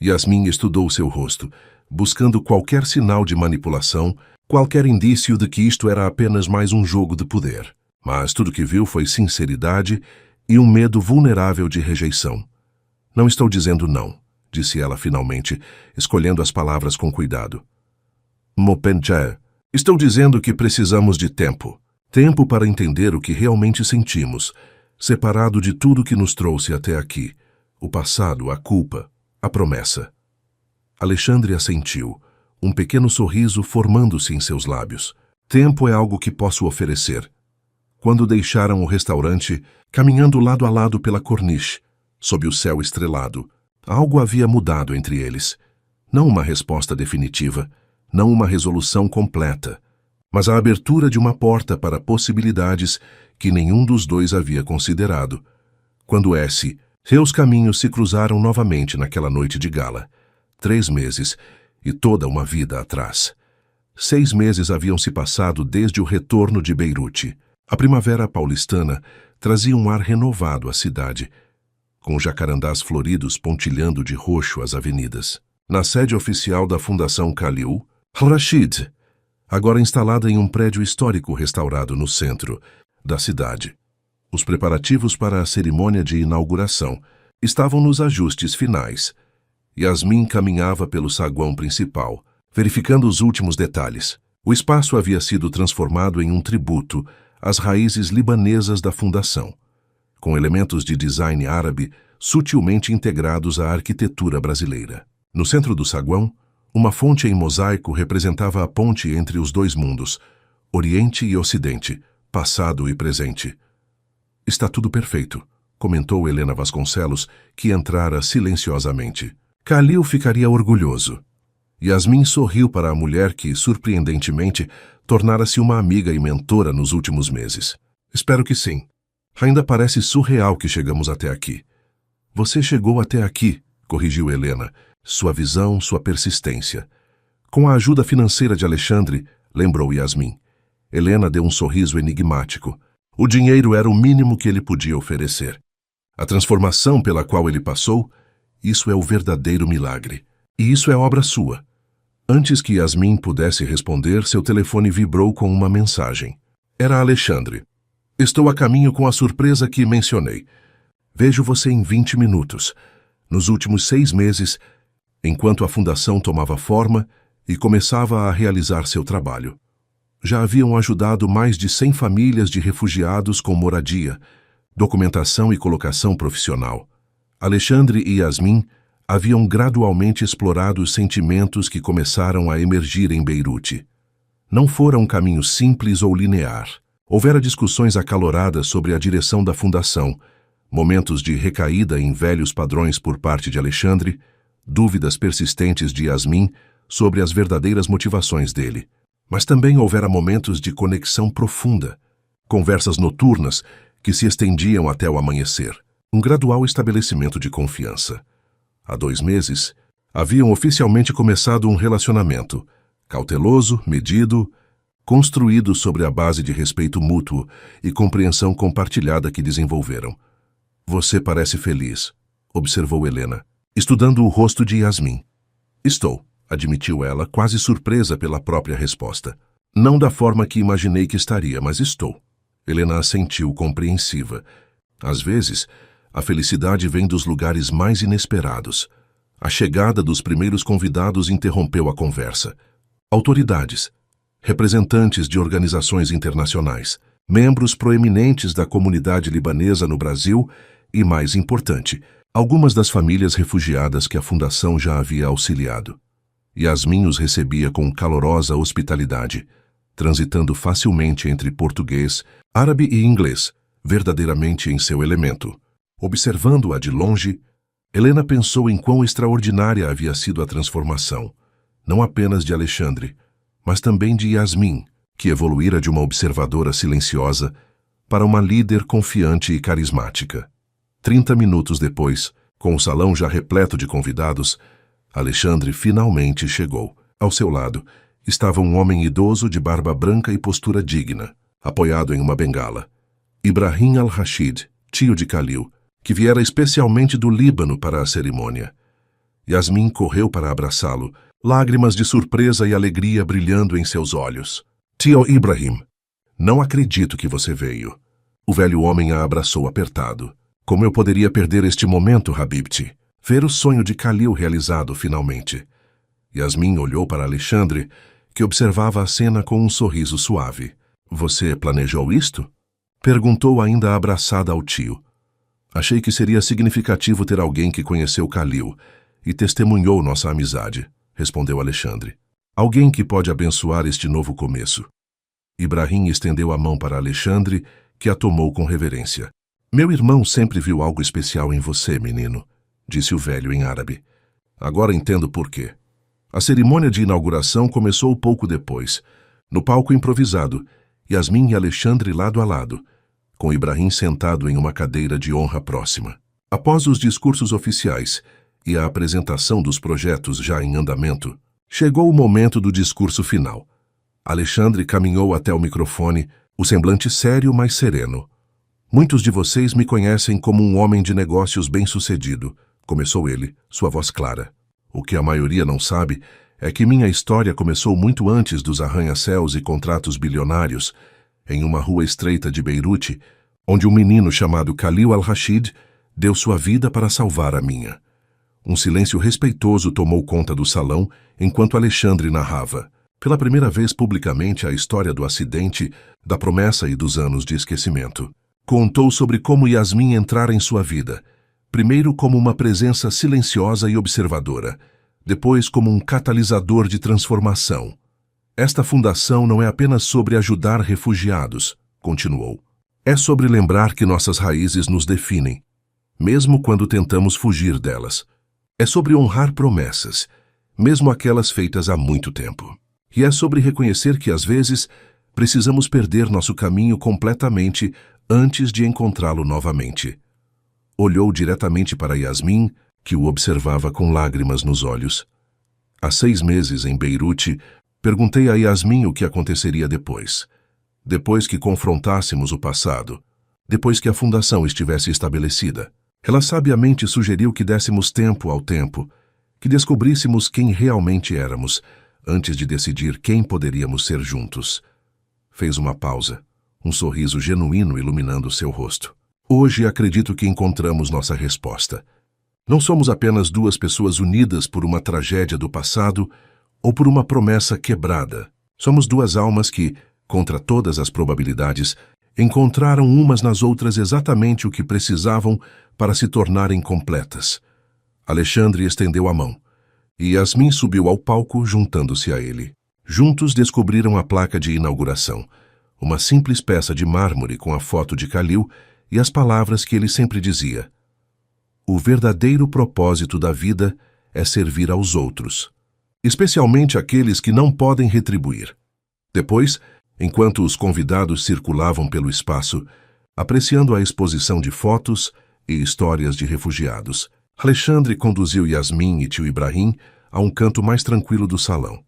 Yasmin estudou seu rosto, buscando qualquer sinal de manipulação, qualquer indício de que isto era apenas mais um jogo de poder. Mas tudo que viu foi sinceridade e um medo vulnerável de rejeição. Não estou dizendo não, disse ela finalmente, escolhendo as palavras com cuidado. Mopenja, estou dizendo que precisamos de tempo. Tempo para entender o que realmente sentimos, separado de tudo que nos trouxe até aqui. O passado, a culpa, a promessa. Alexandre assentiu, um pequeno sorriso formando-se em seus lábios. Tempo é algo que posso oferecer. Quando deixaram o restaurante, caminhando lado a lado pela corniche, sob o céu estrelado, algo havia mudado entre eles. Não uma resposta definitiva, não uma resolução completa, mas a abertura de uma porta para possibilidades que nenhum dos dois havia considerado. Quando seus caminhos se cruzaram novamente naquela noite de gala. 3 meses e toda uma vida atrás. 6 meses haviam se passado desde o retorno de Beirute. A primavera paulistana trazia um ar renovado à cidade, com jacarandás floridos pontilhando de roxo as avenidas. Na sede oficial da Fundação Khalil, Al-Rashid, agora instalada em um prédio histórico restaurado no centro da cidade. Os preparativos para a cerimônia de inauguração estavam nos ajustes finais. Yasmin caminhava pelo saguão principal, verificando os últimos detalhes. O espaço havia sido transformado em um tributo às raízes libanesas da fundação, com elementos de design árabe sutilmente integrados à arquitetura brasileira. No centro do saguão, uma fonte em mosaico representava a ponte entre os dois mundos, Oriente e Ocidente, passado e presente. Está tudo perfeito, comentou Helena Vasconcelos, que entrara silenciosamente. Khalil ficaria orgulhoso. Yasmin sorriu para a mulher que, surpreendentemente, tornara-se uma amiga e mentora nos últimos meses. Espero que sim. Ainda parece surreal que chegamos até aqui. Você chegou até aqui, corrigiu Helena, sua visão, sua persistência. Com a ajuda financeira de Alexandre, lembrou Yasmin. Helena deu um sorriso enigmático. O dinheiro era o mínimo que ele podia oferecer. A transformação pela qual ele passou, isso é o verdadeiro milagre. E isso é obra sua. Antes que Yasmin pudesse responder, seu telefone vibrou com uma mensagem. Era Alexandre. Estou a caminho com a surpresa que mencionei. Vejo você em 20 minutos. Nos últimos 6 meses, enquanto a fundação tomava forma e começava a realizar seu trabalho. Já haviam ajudado mais de 100 famílias de refugiados com moradia, documentação e colocação profissional. Alexandre e Yasmin haviam gradualmente explorado os sentimentos que começaram a emergir em Beirute. Não fora um caminho simples ou linear. Houvera discussões acaloradas sobre a direção da fundação, momentos de recaída em velhos padrões por parte de Alexandre, dúvidas persistentes de Yasmin sobre as verdadeiras motivações dele. Mas também houvera momentos de conexão profunda, conversas noturnas que se estendiam até o amanhecer, um gradual estabelecimento de confiança. Há 2 meses, haviam oficialmente começado um relacionamento, cauteloso, medido, construído sobre a base de respeito mútuo e compreensão compartilhada que desenvolveram. Você parece feliz, observou Helena, estudando o rosto de Yasmin. Estou, admitiu ela, quase surpresa pela própria resposta. Não da forma que imaginei que estaria, mas estou. Helena assentiu, compreensiva. Às vezes, a felicidade vem dos lugares mais inesperados. A chegada dos primeiros convidados interrompeu a conversa. Autoridades, representantes de organizações internacionais, membros proeminentes da comunidade libanesa no Brasil e, mais importante, algumas das famílias refugiadas que a Fundação já havia auxiliado. Yasmin os recebia com calorosa hospitalidade, transitando facilmente entre português, árabe e inglês, verdadeiramente em seu elemento. Observando-a de longe, Helena pensou em quão extraordinária havia sido a transformação, não apenas de Alexandre, mas também de Yasmin, que evoluíra de uma observadora silenciosa para uma líder confiante e carismática. 30 minutos depois, com o salão já repleto de convidados, Alexandre finalmente chegou. Ao seu lado, estava um homem idoso de barba branca e postura digna, apoiado em uma bengala. Ibrahim al-Rashid, tio de Khalil, que viera especialmente do Líbano para a cerimônia. Yasmin correu para abraçá-lo, lágrimas de surpresa e alegria brilhando em seus olhos. Tio Ibrahim, não acredito que você veio. O velho homem a abraçou apertado. Como eu poderia perder este momento, Habibti? Ver o sonho de Khalil realizado finalmente. Yasmin olhou para Alexandre, que observava a cena com um sorriso suave. Você planejou isto? Perguntou ainda abraçada ao tio. Achei que seria significativo ter alguém que conheceu Khalil e testemunhou nossa amizade, respondeu Alexandre. Alguém que pode abençoar este novo começo. Ibrahim estendeu a mão para Alexandre, que a tomou com reverência. Meu irmão sempre viu algo especial em você, menino, disse o velho em árabe. Agora entendo por quê. A cerimônia de inauguração começou pouco depois, no palco improvisado, Yasmin e Alexandre lado a lado, com Ibrahim sentado em uma cadeira de honra próxima. Após os discursos oficiais e a apresentação dos projetos já em andamento, chegou o momento do discurso final. Alexandre caminhou até o microfone, o semblante sério, mas sereno. Muitos de vocês me conhecem como um homem de negócios bem-sucedido, começou ele, sua voz clara. O que a maioria não sabe é que minha história começou muito antes dos arranha-céus e contratos bilionários, em uma rua estreita de Beirute, onde um menino chamado Khalil al-Rashid deu sua vida para salvar a minha. Um silêncio respeitoso tomou conta do salão enquanto Alexandre narrava, pela primeira vez publicamente, a história do acidente, da promessa e dos anos de esquecimento. Contou sobre como Yasmin entrara em sua vida, primeiro como uma presença silenciosa e observadora, depois como um catalisador de transformação. Esta fundação não é apenas sobre ajudar refugiados, continuou. É sobre lembrar que nossas raízes nos definem, mesmo quando tentamos fugir delas. É sobre honrar promessas, mesmo aquelas feitas há muito tempo. E é sobre reconhecer que, às vezes, precisamos perder nosso caminho completamente antes de encontrá-lo novamente. Olhou diretamente para Yasmin, que o observava com lágrimas nos olhos. Há 6 meses, em Beirute, perguntei a Yasmin o que aconteceria depois. Depois que confrontássemos o passado, depois que a fundação estivesse estabelecida. Ela sabiamente sugeriu que dessemos tempo ao tempo, que descobríssemos quem realmente éramos, antes de decidir quem poderíamos ser juntos. Fez uma pausa, um sorriso genuíno iluminando seu rosto. Hoje acredito que encontramos nossa resposta. Não somos apenas 2 pessoas unidas por uma tragédia do passado ou por uma promessa quebrada. Somos 2 almas que, contra todas as probabilidades, encontraram umas nas outras exatamente o que precisavam para se tornarem completas. Alexandre estendeu a mão, e Yasmin subiu ao palco juntando-se a ele. Juntos descobriram a placa de inauguração, uma simples peça de mármore com a foto de Khalil e as palavras que ele sempre dizia: o verdadeiro propósito da vida é servir aos outros, especialmente aqueles que não podem retribuir. Depois, enquanto os convidados circulavam pelo espaço, apreciando a exposição de fotos e histórias de refugiados, Alexandre conduziu Yasmin e tio Ibrahim a um canto mais tranquilo do salão.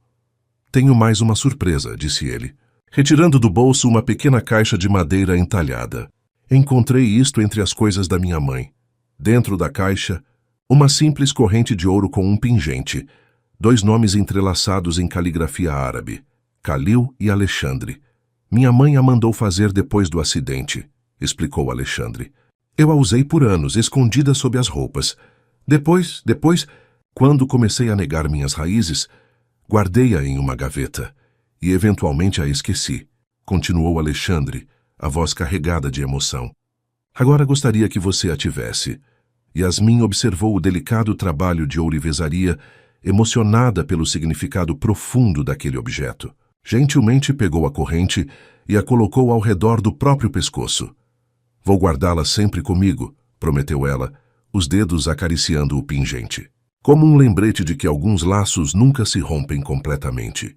Tenho mais uma surpresa, disse ele, retirando do bolso uma pequena caixa de madeira entalhada. Encontrei isto entre as coisas da minha mãe. Dentro da caixa, uma simples corrente de ouro com um pingente, 2 nomes entrelaçados em caligrafia árabe, Khalil e Alexandre. Minha mãe a mandou fazer depois do acidente, explicou Alexandre. Eu a usei por anos, escondida sob as roupas. Depois, quando comecei a negar minhas raízes, guardei-a em uma gaveta e eventualmente a esqueci, continuou Alexandre, a voz carregada de emoção. Agora gostaria que você a tivesse. Yasmin observou o delicado trabalho de ourivesaria, emocionada pelo significado profundo daquele objeto. Gentilmente pegou a corrente e a colocou ao redor do próprio pescoço. Vou guardá-la sempre comigo, prometeu ela, os dedos acariciando o pingente. Como um lembrete de que alguns laços nunca se rompem completamente.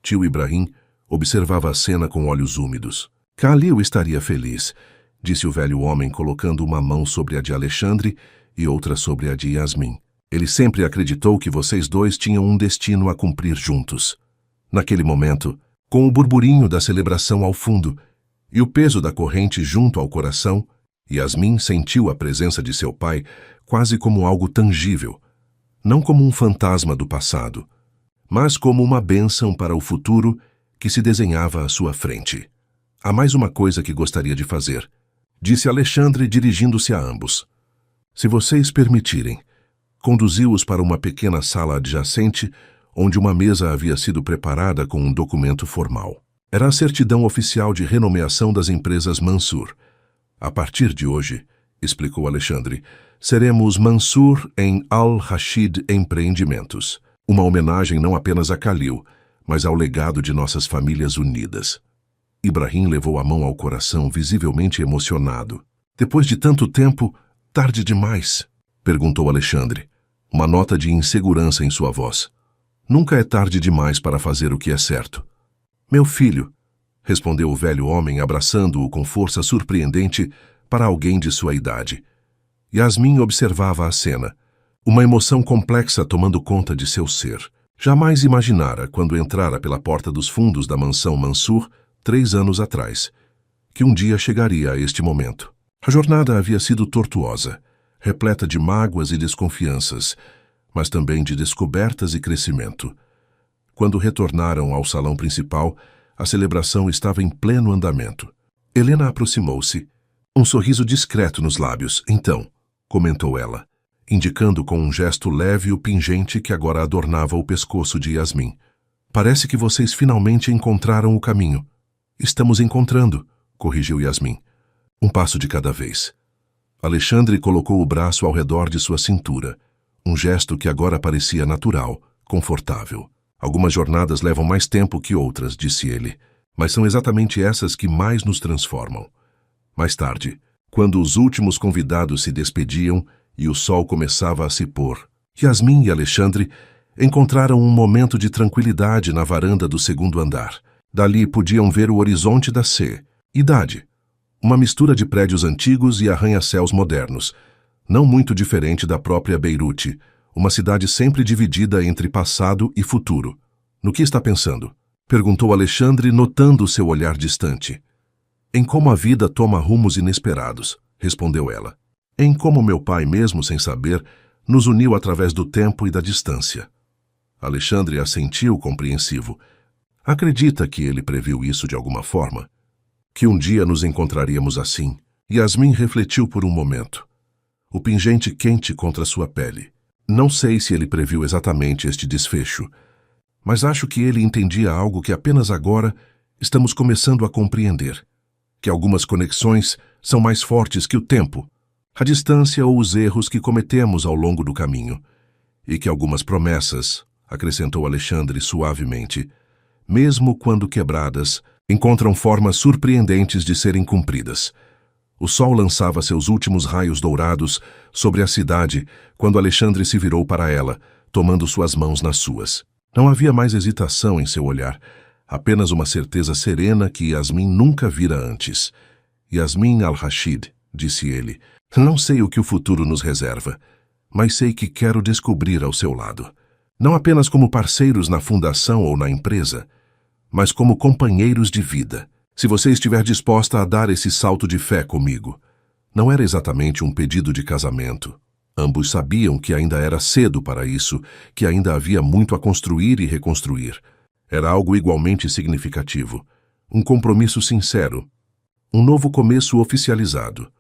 Tio Ibrahim observava a cena com olhos úmidos. Khalil estaria feliz, disse o velho homem colocando uma mão sobre a de Alexandre e outra sobre a de Yasmin. Ele sempre acreditou que vocês dois tinham um destino a cumprir juntos. Naquele momento, com o burburinho da celebração ao fundo e o peso da corrente junto ao coração, Yasmin sentiu a presença de seu pai quase como algo tangível, não como um fantasma do passado, mas como uma bênção para o futuro que se desenhava à sua frente. Há mais uma coisa que gostaria de fazer, disse Alexandre dirigindo-se a ambos. Se vocês permitirem, conduziu-os para uma pequena sala adjacente, onde uma mesa havia sido preparada com um documento formal. Era a certidão oficial de renomeação das empresas Mansur. A partir de hoje, explicou Alexandre, seremos Mansur em Al-Rashid Empreendimentos. Uma homenagem não apenas a Khalil, mas ao legado de nossas famílias unidas. Ibrahim levou a mão ao coração, visivelmente emocionado. Depois de tanto tempo, tarde demais? Perguntou Alexandre, uma nota de insegurança em sua voz. Nunca é tarde demais para fazer o que é certo. Meu filho, respondeu o velho homem, abraçando-o com força surpreendente para alguém de sua idade. Yasmin observava a cena, uma emoção complexa tomando conta de seu ser. Jamais imaginara, quando entrara pela porta dos fundos da mansão Mansur, 3 anos atrás, que um dia chegaria a este momento. A jornada havia sido tortuosa, repleta de mágoas e desconfianças, mas também de descobertas e crescimento. Quando retornaram ao salão principal, a celebração estava em pleno andamento. Helena aproximou-se, um sorriso discreto nos lábios. Então, comentou ela, indicando com um gesto leve o pingente que agora adornava o pescoço de Yasmin. Parece que vocês finalmente encontraram o caminho. Estamos encontrando, corrigiu Yasmin. Um passo de cada vez. Alexandre colocou o braço ao redor de sua cintura, um gesto que agora parecia natural, confortável. Algumas jornadas levam mais tempo que outras, disse ele, mas são exatamente essas que mais nos transformam. Mais tarde, quando os últimos convidados se despediam e o sol começava a se pôr, Yasmin e Alexandre encontraram um momento de tranquilidade na varanda do 2º andar. Dali podiam ver o horizonte da cidade, uma mistura de prédios antigos e arranha-céus modernos, não muito diferente da própria Beirute, uma cidade sempre dividida entre passado e futuro. No que está pensando? Perguntou Alexandre, notando seu olhar distante. Em como a vida toma rumos inesperados, respondeu ela. Em como meu pai, mesmo sem saber, nos uniu através do tempo e da distância. Alexandre assentiu compreensivo. Acredita que ele previu isso de alguma forma? Que um dia nos encontraríamos assim? Yasmin refletiu por um momento. O pingente quente contra sua pele. Não sei se ele previu exatamente este desfecho, mas acho que ele entendia algo que apenas agora estamos começando a compreender. Que algumas conexões são mais fortes que o tempo, a distância ou os erros que cometemos ao longo do caminho. E que algumas promessas, acrescentou Alexandre suavemente, mesmo quando quebradas, encontram formas surpreendentes de serem cumpridas. O sol lançava seus últimos raios dourados sobre a cidade quando Alexandre se virou para ela, tomando suas mãos nas suas. Não havia mais hesitação em seu olhar, apenas uma certeza serena que Yasmin nunca vira antes. Yasmin Al-Rashid, disse ele, não sei o que o futuro nos reserva, mas sei que quero descobrir ao seu lado. Não apenas como parceiros na fundação ou na empresa, mas como companheiros de vida. Se você estiver disposta a dar esse salto de fé comigo. Não era exatamente um pedido de casamento. Ambos sabiam que ainda era cedo para isso, que ainda havia muito a construir e reconstruir. Era algo igualmente significativo. Um compromisso sincero. Um novo começo oficializado.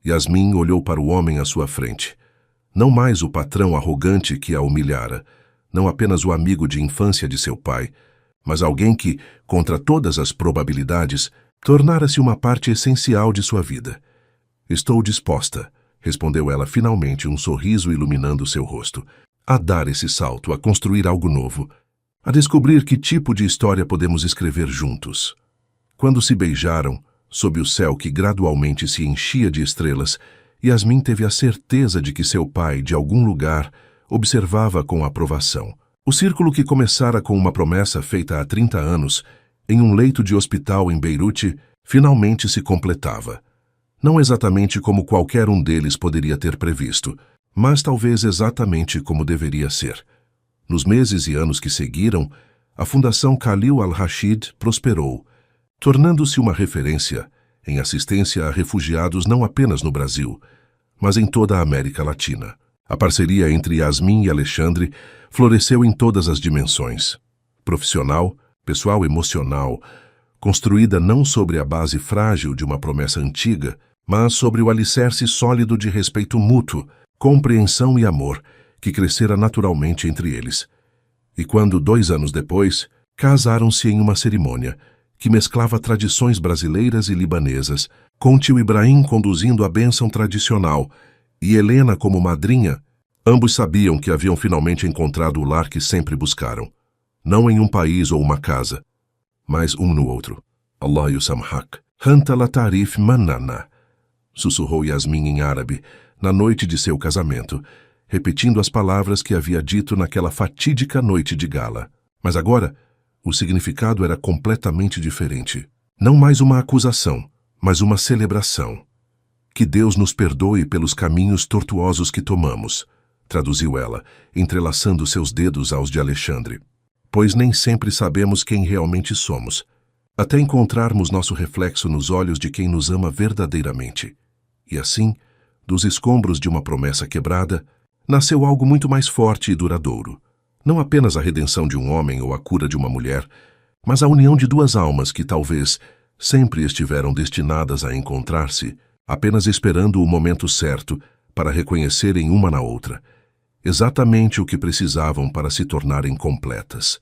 Yasmin olhou para o homem à sua frente. Não mais o patrão arrogante que a humilhara, não apenas o amigo de infância de seu pai, mas alguém que, contra todas as probabilidades, tornara-se uma parte essencial de sua vida. Estou disposta, respondeu ela finalmente, um sorriso iluminando seu rosto, a dar esse salto, a construir algo novo, a descobrir que tipo de história podemos escrever juntos. Quando se beijaram, sob o céu que gradualmente se enchia de estrelas, Yasmin teve a certeza de que seu pai, de algum lugar, observava com aprovação. O círculo que começara com uma promessa feita há 30 anos, em um leito de hospital em Beirute, finalmente se completava. Não exatamente como qualquer um deles poderia ter previsto, mas talvez exatamente como deveria ser. Nos meses e anos que seguiram, a Fundação Khalil Al-Rashid prosperou, tornando-se uma referência em assistência a refugiados não apenas no Brasil, mas em toda a América Latina. A parceria entre Yasmin e Alexandre floresceu em todas as dimensões. Profissional, pessoal, emocional, construída não sobre a base frágil de uma promessa antiga, mas sobre o alicerce sólido de respeito mútuo, compreensão e amor, que crescera naturalmente entre eles. E quando, 2 anos depois, casaram-se em uma cerimônia que mesclava tradições brasileiras e libanesas, com tio Ibrahim conduzindo a bênção tradicional e Helena como madrinha, ambos sabiam que haviam finalmente encontrado o lar que sempre buscaram. Não em um país ou uma casa, mas um no outro. Allah yusamhak, hanta la tarif manana, sussurrou Yasmin em árabe, na noite de seu casamento, repetindo as palavras que havia dito naquela fatídica noite de gala. Mas agora, o significado era completamente diferente. Não mais uma acusação, mas uma celebração. Que Deus nos perdoe pelos caminhos tortuosos que tomamos, traduziu ela, entrelaçando seus dedos aos de Alexandre. Pois nem sempre sabemos quem realmente somos, até encontrarmos nosso reflexo nos olhos de quem nos ama verdadeiramente. E assim, dos escombros de uma promessa quebrada, nasceu algo muito mais forte e duradouro. Não apenas a redenção de um homem ou a cura de uma mulher, mas a união de 2 almas que talvez sempre estiveram destinadas a encontrar-se, apenas esperando o momento certo para reconhecerem uma na outra exatamente o que precisavam para se tornarem completas.